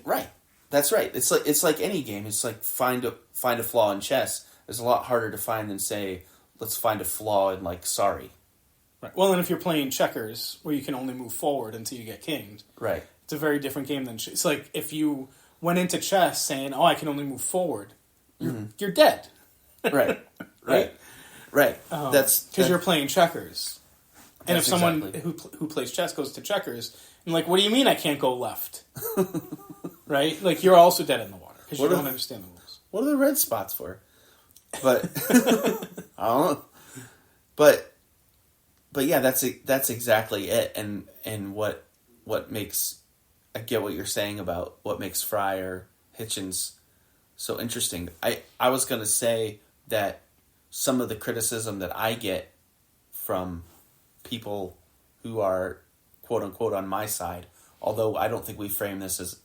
Right. That's right. It's like any game. It's like find a flaw in chess. It's a lot harder to find than say, let's find a flaw in, like, sorry. Right. Well, and if you're playing checkers where you can only move forward until you get kinged, right, it's a very different game than it's like if you went into chess saying, "Oh, I can only move forward," you're dead. Right. Right. That's because you're playing checkers. And if someone exactly. who plays chess goes to checkers, I'm like, what do you mean I can't go left? Right? Like, you're also dead in the water because you don't understand the rules. What are the red spots for? But I don't know. But yeah, that's exactly it. And what makes, I get what you're saying about what makes Fry or Hitchens so interesting. I was going to say that some of the criticism that I get from people who are quote unquote on my side, although I don't think we frame this as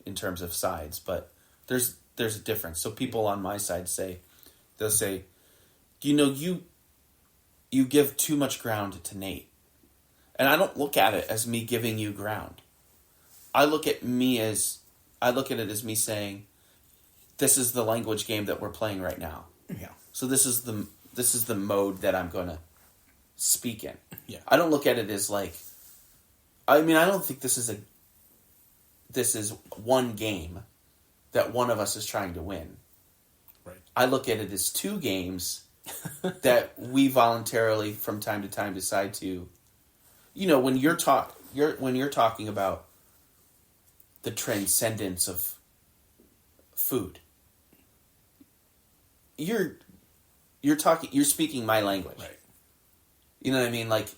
in terms of sides, but there's a difference. So people on my side they'll say, you give too much ground to Nate. And I don't look at it as me giving you ground. I look at it as me saying, this is the language game that we're playing right now. Yeah. So this is the mode that I'm going to speak in. Yeah. I don't look at it as like, I mean, I don't think this is one game that one of us is trying to win. Right. I look at it as two games that we voluntarily from time to time decide to, when you're talking about the transcendence of food, you're speaking my language. Right. You know what I mean? Like,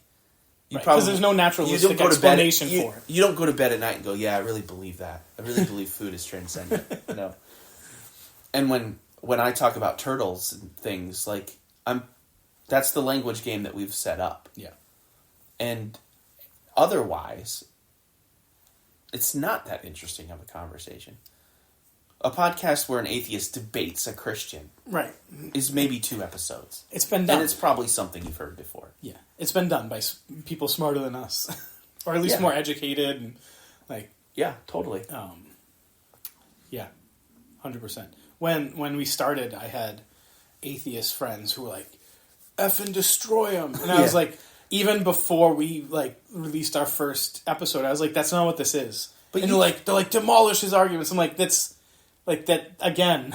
because there's no naturalistic explanation for it. You don't go to bed at night and go, yeah, I really believe that. I really believe food is transcendent. No. And when I talk about turtles and things, like, That's the language game that we've set up. Yeah. And otherwise, it's not that interesting of a conversation. A podcast where an atheist debates a Christian Right. is maybe 2 episodes. It's been done. And it's probably something you've heard before. Yeah. It's been done by people smarter than us. Or at least more educated and like... Yeah, totally. Yeah. 100%. When we started, I had atheist friends who were like, effing destroy them. And I was like, even before we like released our first episode, I was like, that's not what this is. But they're like, demolish his arguments. I'm like, that's like that again.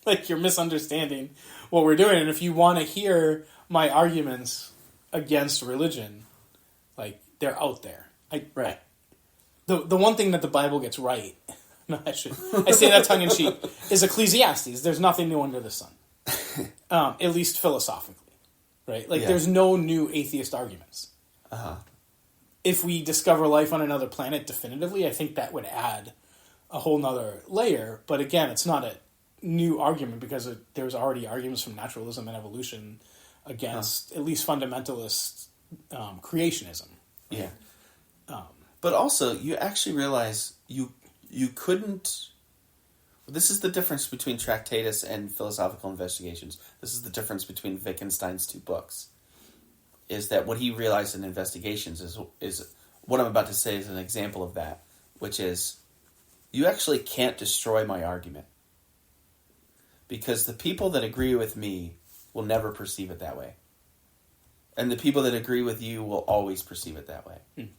Like you're misunderstanding what we're doing. And if you want to hear my arguments against religion, like they're out there. Right. The one thing that the Bible gets right, no, I say that tongue in cheek, is Ecclesiastes. There's nothing new under the sun. At least philosophically. Right? Like, there's no new atheist arguments. Uh-huh. If we discover life on another planet definitively, I think that would add a whole nother layer. But again, it's not a new argument because there's already arguments from naturalism and evolution against at least fundamentalist creationism. Yeah. But also, you actually realize you couldn't... This is the difference between Tractatus and Philosophical Investigations. This is the difference between Wittgenstein's 2 books. Is that what he realized in Investigations is what I'm about to say is an example of that, which is you actually can't destroy my argument. Because the people that agree with me will never perceive it that way. And the people that agree with you will always perceive it that way.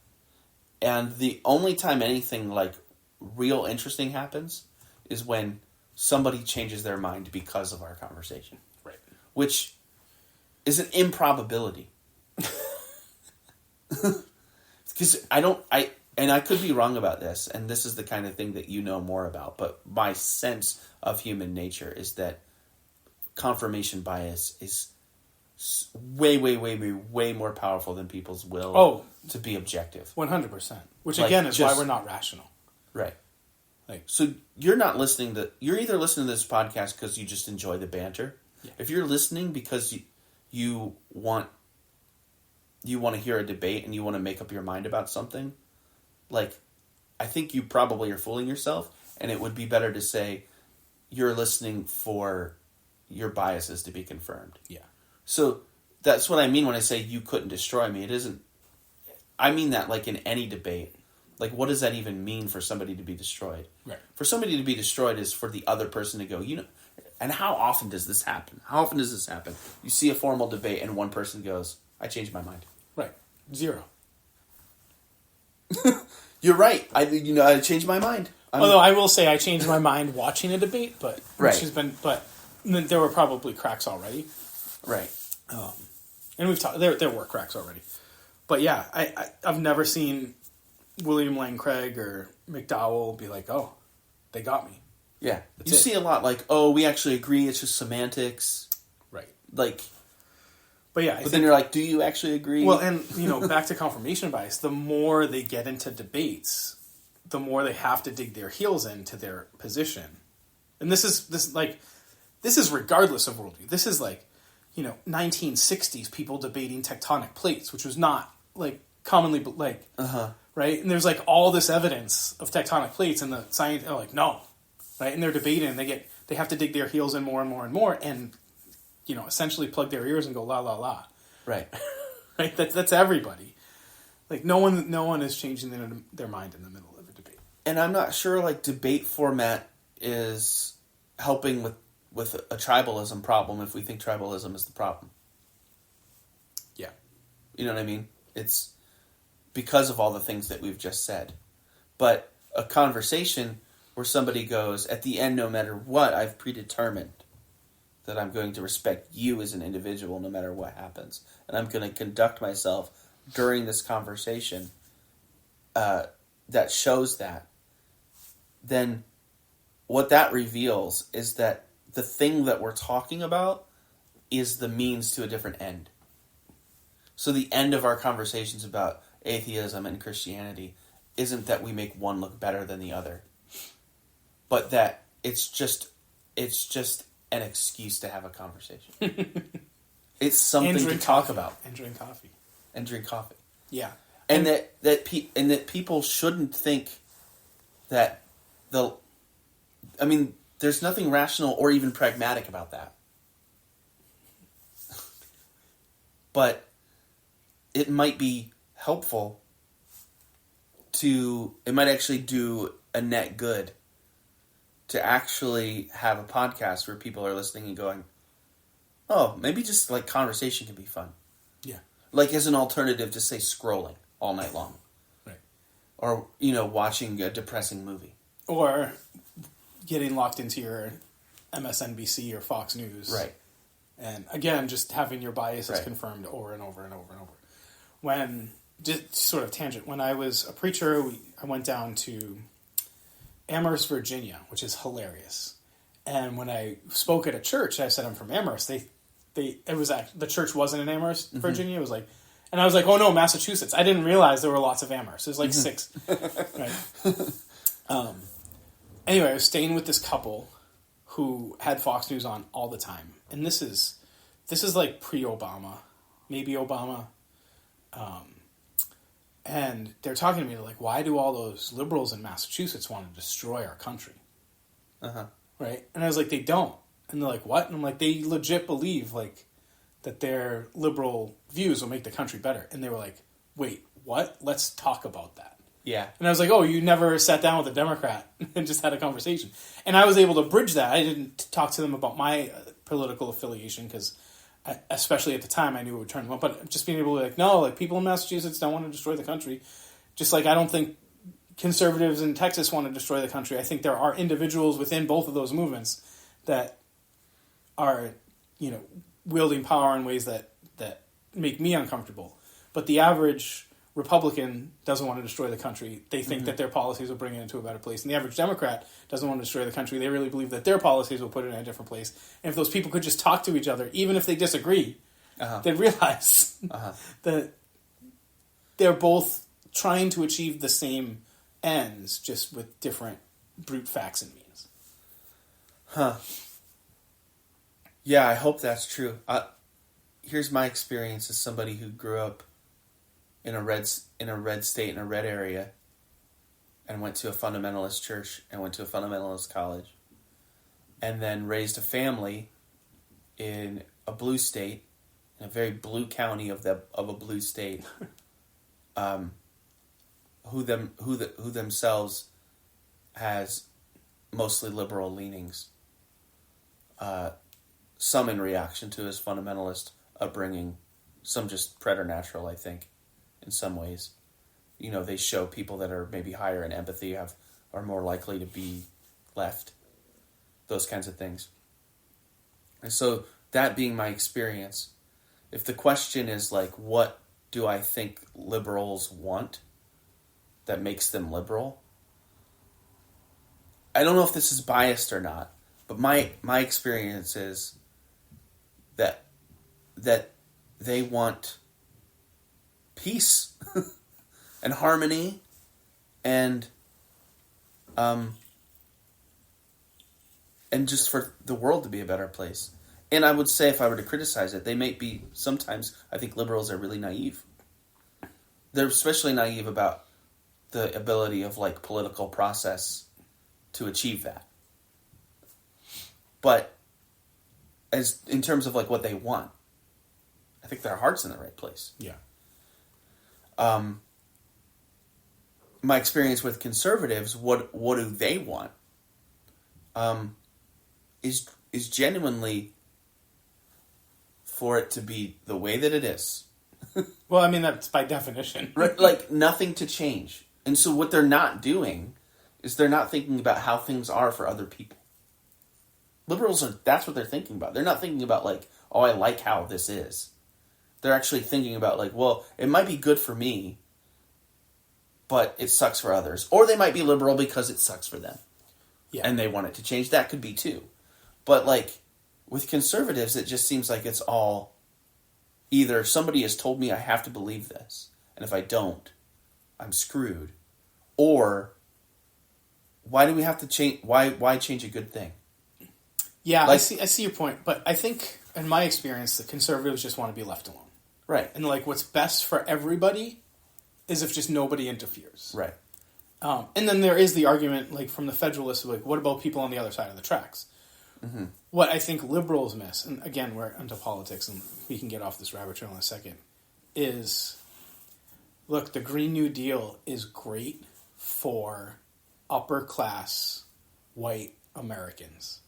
And the only time anything like real interesting happens is when somebody changes their mind because of our conversation. Right. Which is an improbability. Because I could be wrong about this, and this is the kind of thing that you know more about, but my sense of human nature is that confirmation bias is way, way, way, way, way more powerful than people's will to be objective. 100%. Which again is why we're not rational. Right. Like, so you're not listening you're either listening to this podcast because you just enjoy the banter. Yeah. If you're listening because you want to hear a debate and you want to make up your mind about something, like, I think you probably are fooling yourself, and it would be better to say you're listening for your biases to be confirmed. Yeah. So that's what I mean when I say you couldn't destroy me. It isn't... I mean that like in any debate. Like, what does that even mean for somebody to be destroyed? Right. For somebody to be destroyed is for the other person to go, and how often does this happen? How often does this happen? You see a formal debate and one person goes, I changed my mind. Right. 0. You're right. I changed my mind. Although I will say I changed my mind watching a debate, but right. There were probably cracks already. Right. And we've talked, there were cracks already. But yeah, I've never seen William Lane Craig or McDowell be like, oh, they got me. Yeah. You see a lot like, oh, we actually agree, it's just semantics. Right. Like... But yeah, then you're like, do you actually agree? Well, and, back to confirmation bias, the more they get into debates, the more they have to dig their heels into their position. And this is regardless of worldview. This is like, 1960s people debating tectonic plates, which was not, like, commonly, like, right? And there's, like, all this evidence of tectonic plates, and the science are like, no, right? And they're debating, and they have to dig their heels in more and more and more, and... essentially plug their ears and go la la la. Right. Right. That's everybody. Like no one is changing their mind in the middle of a debate. And I'm not sure like debate format is helping with a tribalism problem if we think tribalism is the problem. Yeah. You know what I mean? It's because of all the things that we've just said. But a conversation where somebody goes, at the end, no matter what, I've predetermined that I'm going to respect you as an individual no matter what happens. And I'm going to conduct myself during this conversation that shows that. Then what that reveals is that the thing that we're talking about is the means to a different end. So the end of our conversations about atheism and Christianity isn't that we make one look better than the other, but that it's just an excuse to have a conversation. It's something to talk about. And drink coffee. And drink coffee. Yeah. And that people shouldn't think that there's nothing rational or even pragmatic about that. But it might be helpful it might actually do a net good to actually have a podcast where people are listening and going, oh, maybe just like conversation can be fun. Yeah. Like as an alternative to say scrolling all night long. Right. Or, watching a depressing movie. Or getting locked into your MSNBC or Fox News. Right. And again, just having your biases right. confirmed over and over and over and over. Just sort of tangent, when I was a preacher, I went down to Amherst, Virginia, which is hilarious. And when I spoke at a church, I said I'm from Amherst. The church wasn't in Amherst, Virginia. It was like, and I was like, oh no, Massachusetts. I didn't realize there were lots of Amherst. There's like 6. Right. Anyway, I was staying with this couple who had Fox News on all the time, and this is like pre-Obama, maybe Obama. And they're talking to me, they're like, why do all those liberals in Massachusetts want to destroy our country? Uh-huh. Right? And I was like, they don't. And they're like, what? And I'm like, they legit believe, like, that their liberal views will make the country better. And they were like, wait, what? Let's talk about that. Yeah. And I was like, oh, you never sat down with a Democrat and just had a conversation. And I was able to bridge that. I didn't talk to them about my political affiliation because, especially at the time, I knew it would turn them up. But just being able to be like, no, like people in Massachusetts don't want to destroy the country. Just like I don't think conservatives in Texas want to destroy the country. I think there are individuals within both of those movements that are, wielding power in ways that make me uncomfortable. But the average Republican doesn't want to destroy the country. They think that their policies will bring it into a better place. And the average Democrat doesn't want to destroy the country. They really believe that their policies will put it in a different place. And if those people could just talk to each other, even if they disagree, they'd realize that they're both trying to achieve the same ends, just with different brute facts and means. Huh. Yeah, I hope that's true. Here's my experience as somebody who grew up in a red state, in a red area, and went to a fundamentalist church and went to a fundamentalist college, and then raised a family in a blue state, in a very blue county of a blue state, who themselves has mostly liberal leanings. Some in reaction to his fundamentalist upbringing, some just preternatural, I think, in some ways. They show people that are maybe higher in empathy are more likely to be left. Those kinds of things. And so, that being my experience, if the question is like, what do I think liberals want that makes them liberal? I don't know if this is biased or not, but my experience is that they want peace and harmony and just for the world to be a better place. And I would say, if I were to criticize it, they might be, sometimes I think liberals are really naive. They're especially naive about the ability of like political process to achieve that. But as in terms of like what they want, I think their heart's in the right place. Yeah. My experience with conservatives, what do they want? Is genuinely for it to be the way that it is. Well, I mean, that's by definition. Right, like nothing to change. And so what they're not doing is they're not thinking about how things are for other people. Liberals that's what they're thinking about. They're not thinking about like, oh, I like how this is. They're actually thinking about like, well, it might be good for me, but it sucks for others. Or they might be liberal because it sucks for them. Yeah. And they want it to change. That could be too. But like with conservatives, it just seems like it's all either somebody has told me I have to believe this, and if I don't, I'm screwed. Or why do we have to change? Why change a good thing? Yeah, like, I see your point, but I think in my experience, the conservatives just want to be left alone. Right. And like what's best for everybody is if just nobody interferes. Right. And then there is the argument, like from the Federalists, like what about people on the other side of the tracks? Mm-hmm. What I think liberals miss, and again we're into politics, and we can get off this rabbit trail in a second, is look, the Green New Deal is great for upper class white Americans.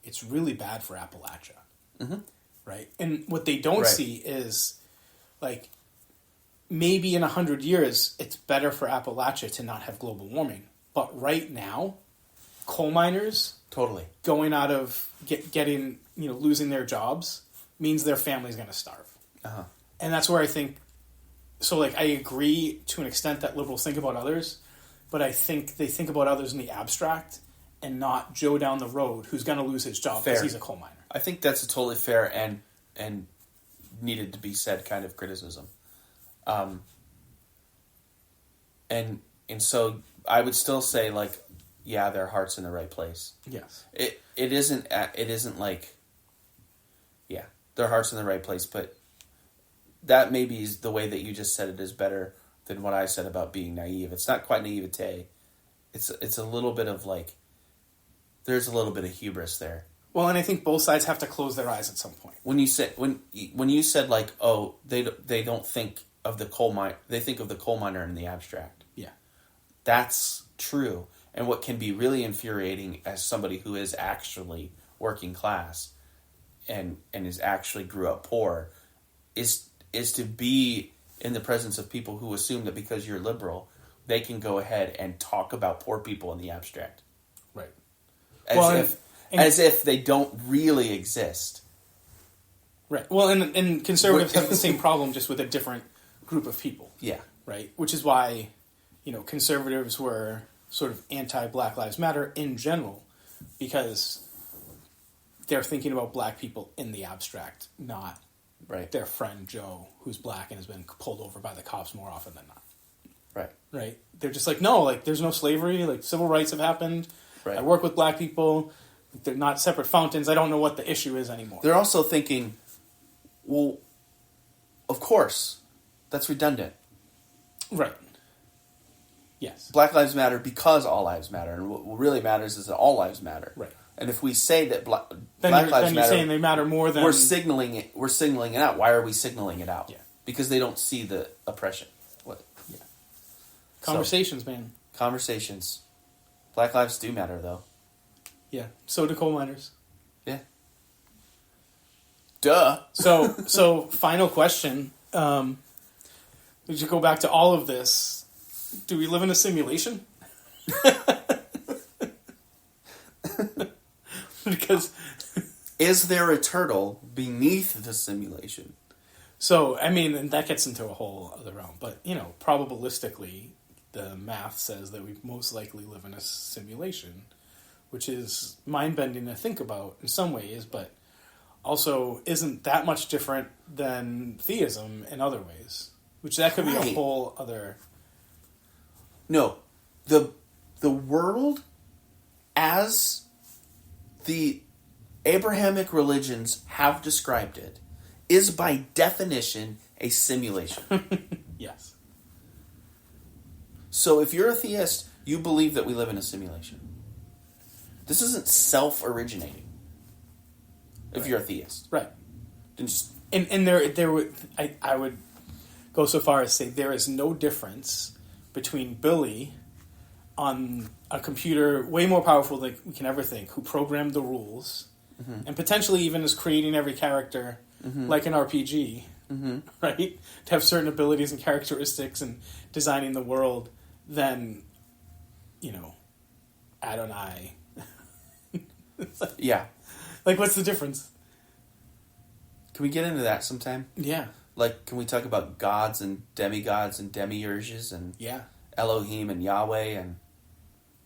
It's really bad for Appalachia. Mm-hmm. Right? And what they don't see is, like, maybe in 100 years, it's better for Appalachia to not have global warming. But right now, coal miners totally going out of, getting, losing their jobs means their family's going to starve. Uh-huh. And that's where I think, so, like, I agree to an extent that liberals think about others, but I think they think about others in the abstract and not Joe down the road who's going to lose his job because he's a coal miner. I think that's a totally fair and needed to be said kind of criticism. And so I would still say, like, yeah, their heart's in the right place. Yes. It isn't like, yeah, their heart's in the right place, but that maybe is the way that you just said it is better than what I said about being naive. It's not quite naivete. It's a little bit of, like, there's a little bit of hubris there. Well, and I think both sides have to close their eyes at some point. When you said like, oh, they don't think of the coal mine, they think of the coal miner in the abstract. Yeah, that's true. And what can be really infuriating as somebody who is actually working class and is actually grew up poor is to be in the presence of people who assume that because you're liberal, they can go ahead and talk about poor people in the abstract. Right. As if they don't really exist. Right. Well, and conservatives have the same problem, just with a different group of people. Yeah. Right? Which is why, conservatives were sort of anti-Black Lives Matter in general, because they're thinking about black people in the abstract, not their friend Joe, who's black and has been pulled over by the cops more often than not. Right. Right? They're just like, no, like, there's no slavery, like, civil rights have happened. Right. I work with black people. They're not separate fountains. I don't know what the issue is anymore. They're also thinking, well, of course, that's redundant. Right. Yes. Black lives matter because all lives matter, and what really matters is that all lives matter. Right. And if we say that Black lives matter, you're saying they matter more than we're signaling it. We're signaling it out. Why are we signaling it out? Yeah. Because they don't see the oppression. What? Yeah. Conversations, man. Conversations. Black lives do matter, though. Yeah. So do coal miners. Yeah. Duh. So final question. We should go back to all of this. Do we live in a simulation? Because is there a turtle beneath the simulation? So, I mean, and that gets into a whole other realm. But, probabilistically, the math says that we most likely live in a simulation, which is mind-bending to think about in some ways, but also isn't that much different than theism in other ways, which that could be a whole other... No. The world as the Abrahamic religions have described it is by definition a simulation. Yes. So if you're a theist, you believe that we live in a simulation. This isn't self-originating. If you're a theist. Right. Just... And there would I would go so far as to say there is no difference between Billy on a computer way more powerful than we can ever think, who programmed the rules, and potentially even is creating every character like an RPG, right? To have certain abilities and characteristics and designing the world, than, Adonai. Yeah. Like, what's the difference? Can we get into that sometime? Yeah. Like, can we talk about gods and demigods and demiurges and Elohim and Yahweh and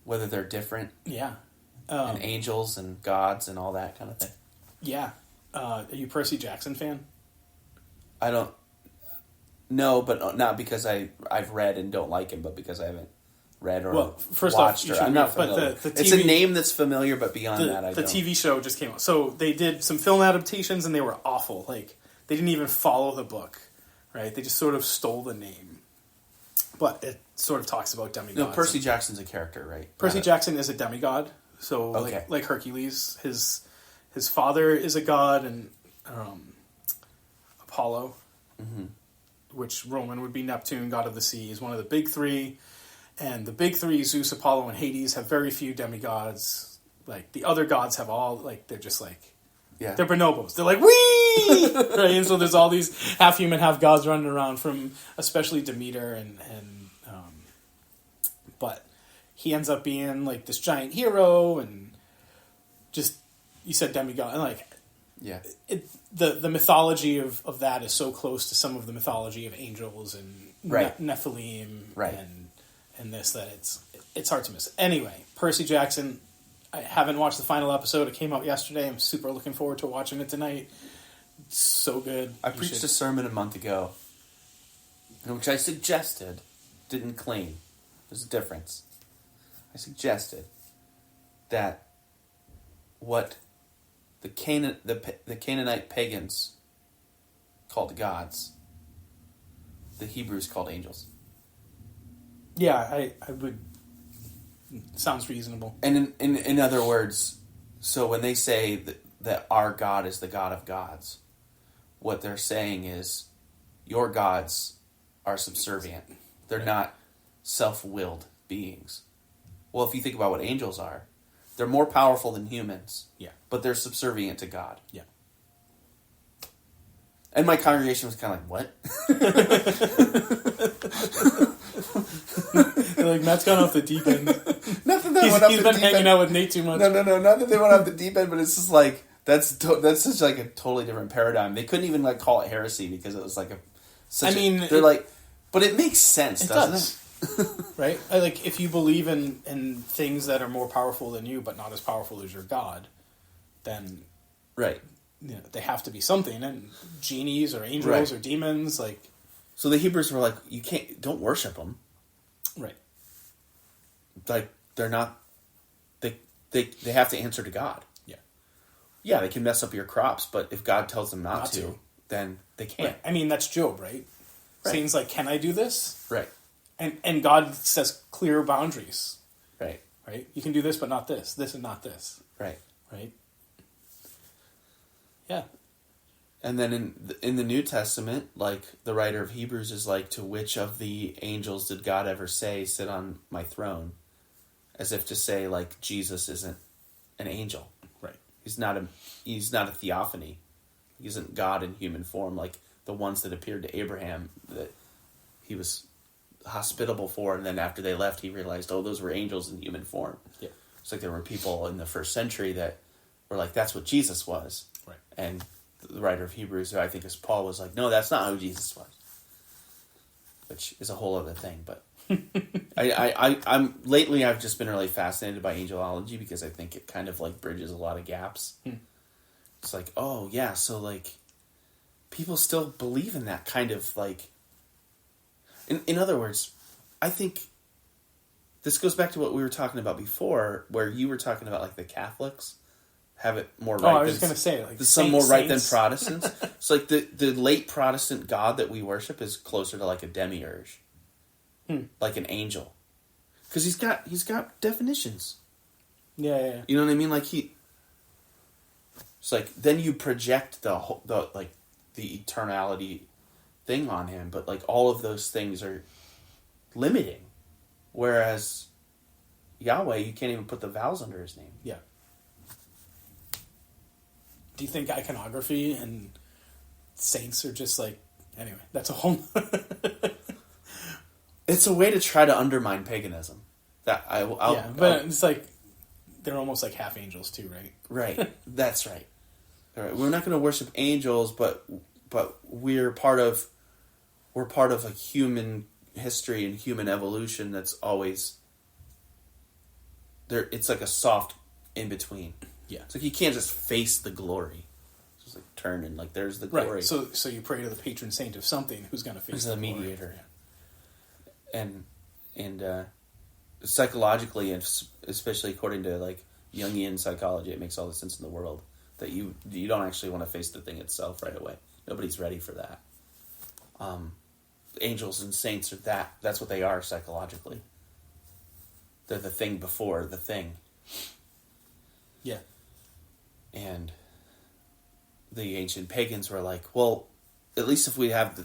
whether they're different? Yeah. And angels and gods and all that kind of thing? Yeah. Are you a Percy Jackson fan? I don't... No, but not because I've read and don't like him, but because I haven't read or first watched. off, I'm not familiar. But the it's a name that's familiar, but beyond that, I don't. The TV show just came out. So they did some film adaptations, and they were awful. Like, they didn't even follow the book, right? They just sort of stole the name. But it sort of talks about demigods. No, Percy Jackson's a character, right? Percy Jackson is a demigod. So, Okay. like Hercules, his father is a god, and Apollo, which Roman would be Neptune, god of the sea, is one of the big three. And the big three, Zeus, Apollo, and Hades, have very few demigods. Like, the other gods have all, like, they're just like, Yeah. they're bonobos. They're like, wee! Right? And so there's all these half-human, half-gods running around from, especially Demeter, but he ends up being, like, this giant hero, and just, you said demigod, and, like, Yeah. the mythology of that is so close to some of the mythology of angels and Right. Nephilim Right. and this, that it's hard to miss. Anyway, Percy Jackson, I haven't watched the final episode. It came out yesterday. I'm super looking forward to watching it tonight. It's so good. I preached a sermon a month ago, in which I suggested, didn't claim. There's a difference. I suggested that what the Canaanite pagans called gods, the Hebrews called angels. Yeah, I would. Sounds reasonable. And in other words, so when they say that our God is the God of gods, what they're saying is your gods are subservient. They're not self-willed beings. Well, if you think about what angels are, they're more powerful than humans. Yeah. But they're subservient to God. Yeah. And my congregation was kind of like, what? They're like, Matt's gone off the deep end. Not that they went off He's the been deep hanging end. out with Nate too much. No. Not that they went off the deep end, but it's just like, that's such like a totally different paradigm. They couldn't even like call it heresy because it was like they're like, but it makes sense, doesn't it? Right? Like, if you believe in things that are more powerful than you, but not as powerful as your God, then Right. you know, they have to be something. And genies or angels Right. or demons, like... So the Hebrews were like, don't worship them. Right. Like, they're not, they have to answer to God. Yeah. Yeah, they can mess up your crops, but if God tells them not to, then they can't. Right. I mean, that's Job, right? Right. Satan's like, can I do this? Right. And God says clear boundaries. Right. Right? You can do this, but not this. This and not this. Right. Right? Yeah. And then in the New Testament, like, the writer of Hebrews is like, to which of the angels did God ever say, sit on my throne? As if to say, like, Jesus isn't an angel. Right. He's not a theophany. He isn't God in human form, like the ones that appeared to Abraham that he was hospitable for, and then after they left, he realized, oh, those were angels in human form. Yeah. It's like there were people in the first century that were like, that's what Jesus was. Right. And the writer of Hebrews, who I think is Paul, was like, no, that's not who Jesus was. Which is a whole other thing, but I'm lately I've just been really fascinated by angelology because I think it kind of like bridges a lot of gaps. It's like, oh yeah, so like people still believe in that kind of like. In other words, I think this goes back to what we were talking about before, where you were talking about like the Catholics have it more right. I was going to say, like, some more right than Protestants. It's like the late Protestant God that we worship is closer to like a demiurge, like an angel, because he's got definitions. Yeah. You know what I mean? Like it's like then you project the eternality thing on him, but like all of those things are limiting, whereas Yahweh, you can't even put the vowels under his name. Yeah. Do you think iconography and saints are just like... Anyway, that's a whole... It's a way to try to undermine paganism. But it's like... They're almost like half angels too, right? Right. That's right. All right. We're not going to worship angels, but we're part of a human history and human evolution that's always there. It's like a soft in between. Yeah. It's like you can't just face the glory. It's just like turn and like there's the glory. Right. So you pray to the patron saint of something who's going to face the mediator. Glory. And psychologically, and especially according to like Jungian psychology, it makes all the sense in the world that you don't actually want to face the thing itself right away. Nobody's ready for that. Angels and saints are that's what they are psychologically. They're the thing before the thing. Yeah. And the ancient pagans were like, well, at least if we have the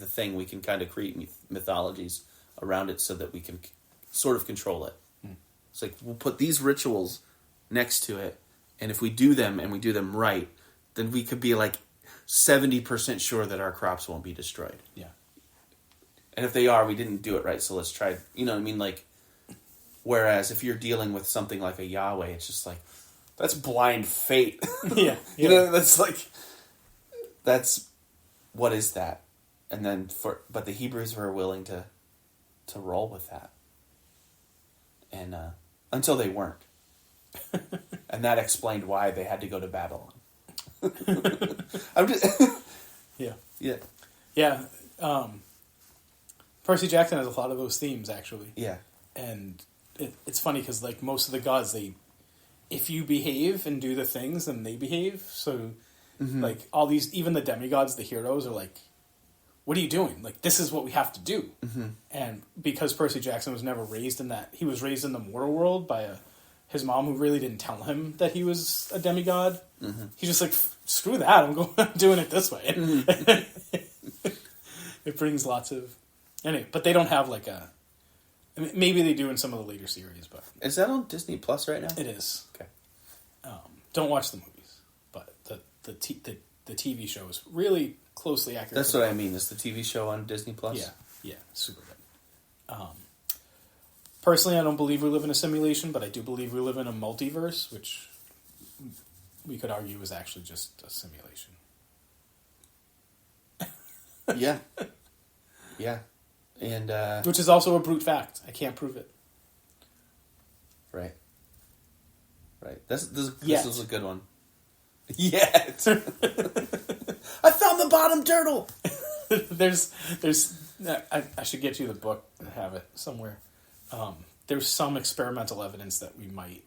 thing, we can kind of create mythologies around it so that we can sort of control it. It's like, we'll put these rituals next to it, and if we do them and we do them right, then we could be like 70% sure that our crops won't be destroyed. Yeah. And if they are, we didn't do it right, so let's try, you know what I mean? Like, whereas if you're dealing with something like a Yahweh, it's just like, that's blind fate. Yeah. You know, that's like, that's, what is that? And then but the Hebrews were willing to roll with that. And, until they weren't. And that explained why they had to go to Babylon. I'm just... Yeah. Yeah. Yeah. Percy Jackson has a lot of those themes, actually. Yeah. And it's funny because, like, most of the gods, if you behave and do the things, then they behave. So, like, all these, even the demigods, the heroes, are like, what are you doing? Like, this is what we have to do. And because Percy Jackson was never raised in that, he was raised in the mortal world by his mom who really didn't tell him that he was a demigod. He's just like, screw that, I'm doing it this way. It brings lots of... Anyway, but they don't have like a... I mean, maybe they do in some of the later series, but... Is that on Disney Plus right now? It is. Okay. Don't watch the movies, but the TV show is really closely accurate. That's what I mean. Is the TV show on Disney Plus? Yeah, super good. Personally, I don't believe we live in a simulation, but I do believe we live in a multiverse, which we could argue is actually just a simulation. Yeah. Yeah. And, which is also a brute fact. I can't prove it. Right. This Yet. is a good one. Yet. I found the bottom turtle! I should get you the book and have it somewhere. There's some experimental evidence that we might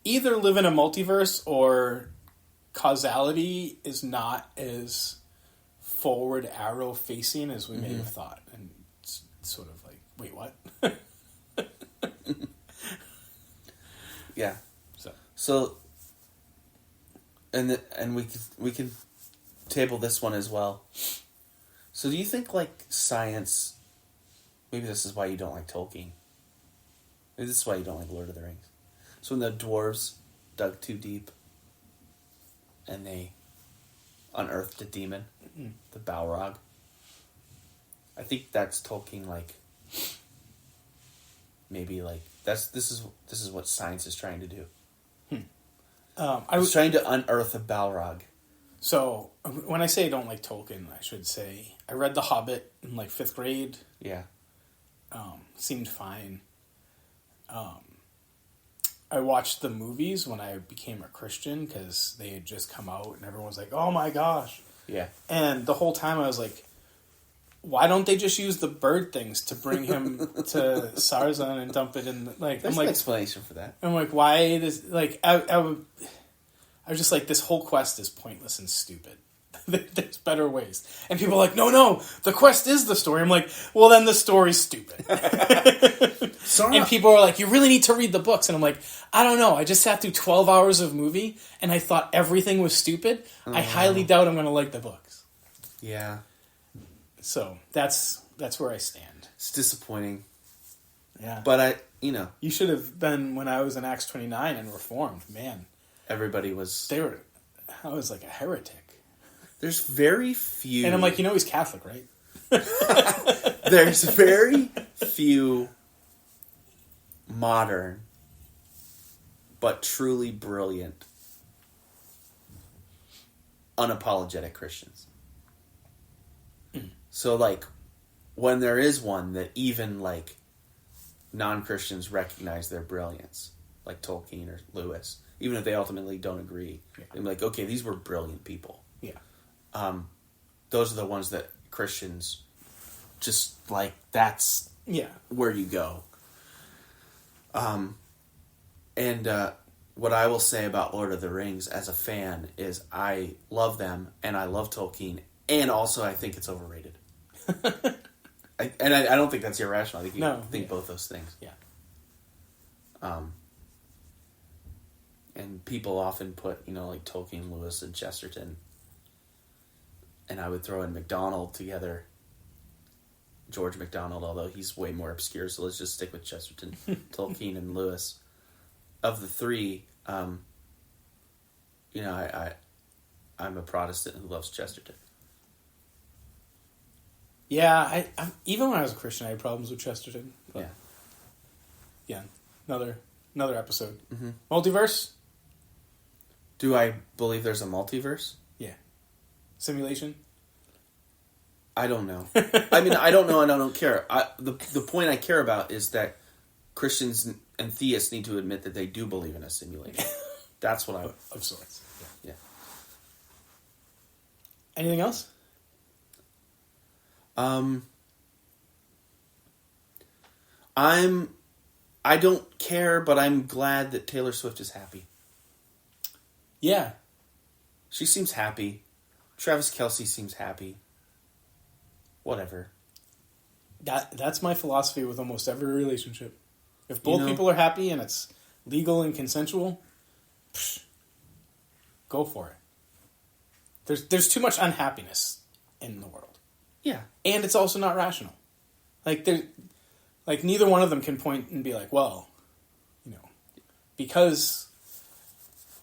either live in a multiverse or causality is not as forward arrow facing as we may have thought. And it's sort of like, wait, what? Yeah. So and we can table this one as well. So do you think like science, maybe this is why you don't like Tolkien. Maybe this is why you don't like Lord of the Rings. So when the dwarves dug too deep and they unearthed a demon, the Balrog, I think that's Tolkien like maybe like this is what science is trying to do. I was trying to unearth a Balrog. So when I say I don't like Tolkien, I should say I read The Hobbit in like 5th grade. Yeah. Seemed fine. I watched the movies when I became a Christian because they had just come out and everyone was like, oh my gosh. Yeah. And the whole time I was like, why don't they just use the bird things to bring him to Sarzan and dump it in? Like, There's I'm like, an explanation for that. I'm like, why does like I was just like, this whole quest is pointless and stupid. There's better ways. And people are like, no, the quest is the story. I'm like, well, then the story's stupid. And people are like, you really need to read the books. And I'm like, I don't know. I just sat through 12 hours of movie and I thought everything was stupid. I highly doubt I'm going to like the books. Yeah. So that's where I stand. It's disappointing. Yeah. But you should have been when I was in Acts 29 and Reformed, man. Everybody was... I was like a heretic. There's very few... And I'm like, he's Catholic, right? There's very few modern, but truly brilliant, unapologetic Christians. So, like, when there is one that even, like, non-Christians recognize their brilliance, like Tolkien or Lewis, even if they ultimately don't agree, they're like, okay, these were brilliant people. Yeah. Those are the ones that Christians just, like, that's Yeah. where you go. And what I will say about Lord of the Rings as a fan is I love them and I love Tolkien, and also I think it's overrated. I don't think that's irrational. I think you think both those things. Yeah. And people often put, like Tolkien, Lewis, and Chesterton. And I would throw in MacDonald together. George MacDonald, although he's way more obscure, so let's just stick with Chesterton, Tolkien, and Lewis. Of the three, I'm a Protestant who loves Chesterton. Yeah, I even when I was a Christian, I had problems with Chesterton. But yeah, another episode. Mm-hmm. Multiverse? Do I believe there's a multiverse? Yeah. Simulation? I don't know. I mean, I don't know and I don't care. The point I care about is that Christians and theists need to admit that they do believe in a simulation. That's what I... Of sorts. Yeah. Anything else? I don't care, but I'm glad that Taylor Swift is happy. Yeah. She seems happy. Travis Kelce seems happy. Whatever. That's my philosophy with almost every relationship. If both people are happy and it's legal and consensual, go for it. There's too much unhappiness in the world. Yeah. And it's also not rational. Like neither one of them can point and be like, well, because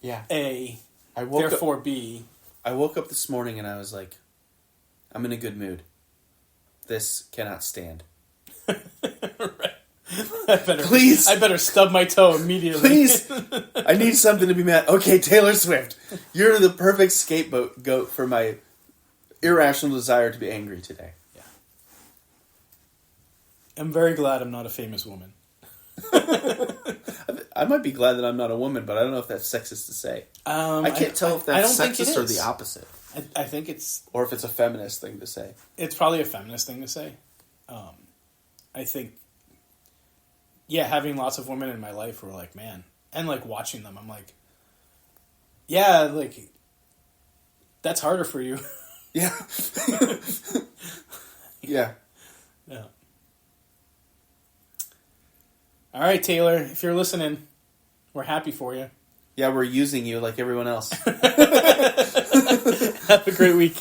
A, therefore B. I woke up this morning and I was like, I'm in a good mood. This cannot stand. Right. Please. I better stub my toe immediately. Please. I need something to be mad. Okay, Taylor Swift. You're the perfect scapegoat for my irrational desire to be angry today. Yeah. I'm very glad I'm not a famous woman. I might be glad that I'm not a woman, but I don't know if that's sexist to say. I can't tell if that's sexist or the opposite. I think it's... Or if it's a feminist thing to say. It's probably a feminist thing to say. I think... Yeah, having lots of women in my life were like, man... And, like, watching them, I'm like... Yeah, like... That's harder for you. Yeah. Yeah. Yeah. All right, Taylor, if you're listening, we're happy for you. Yeah, we're using you like everyone else. Have a great week.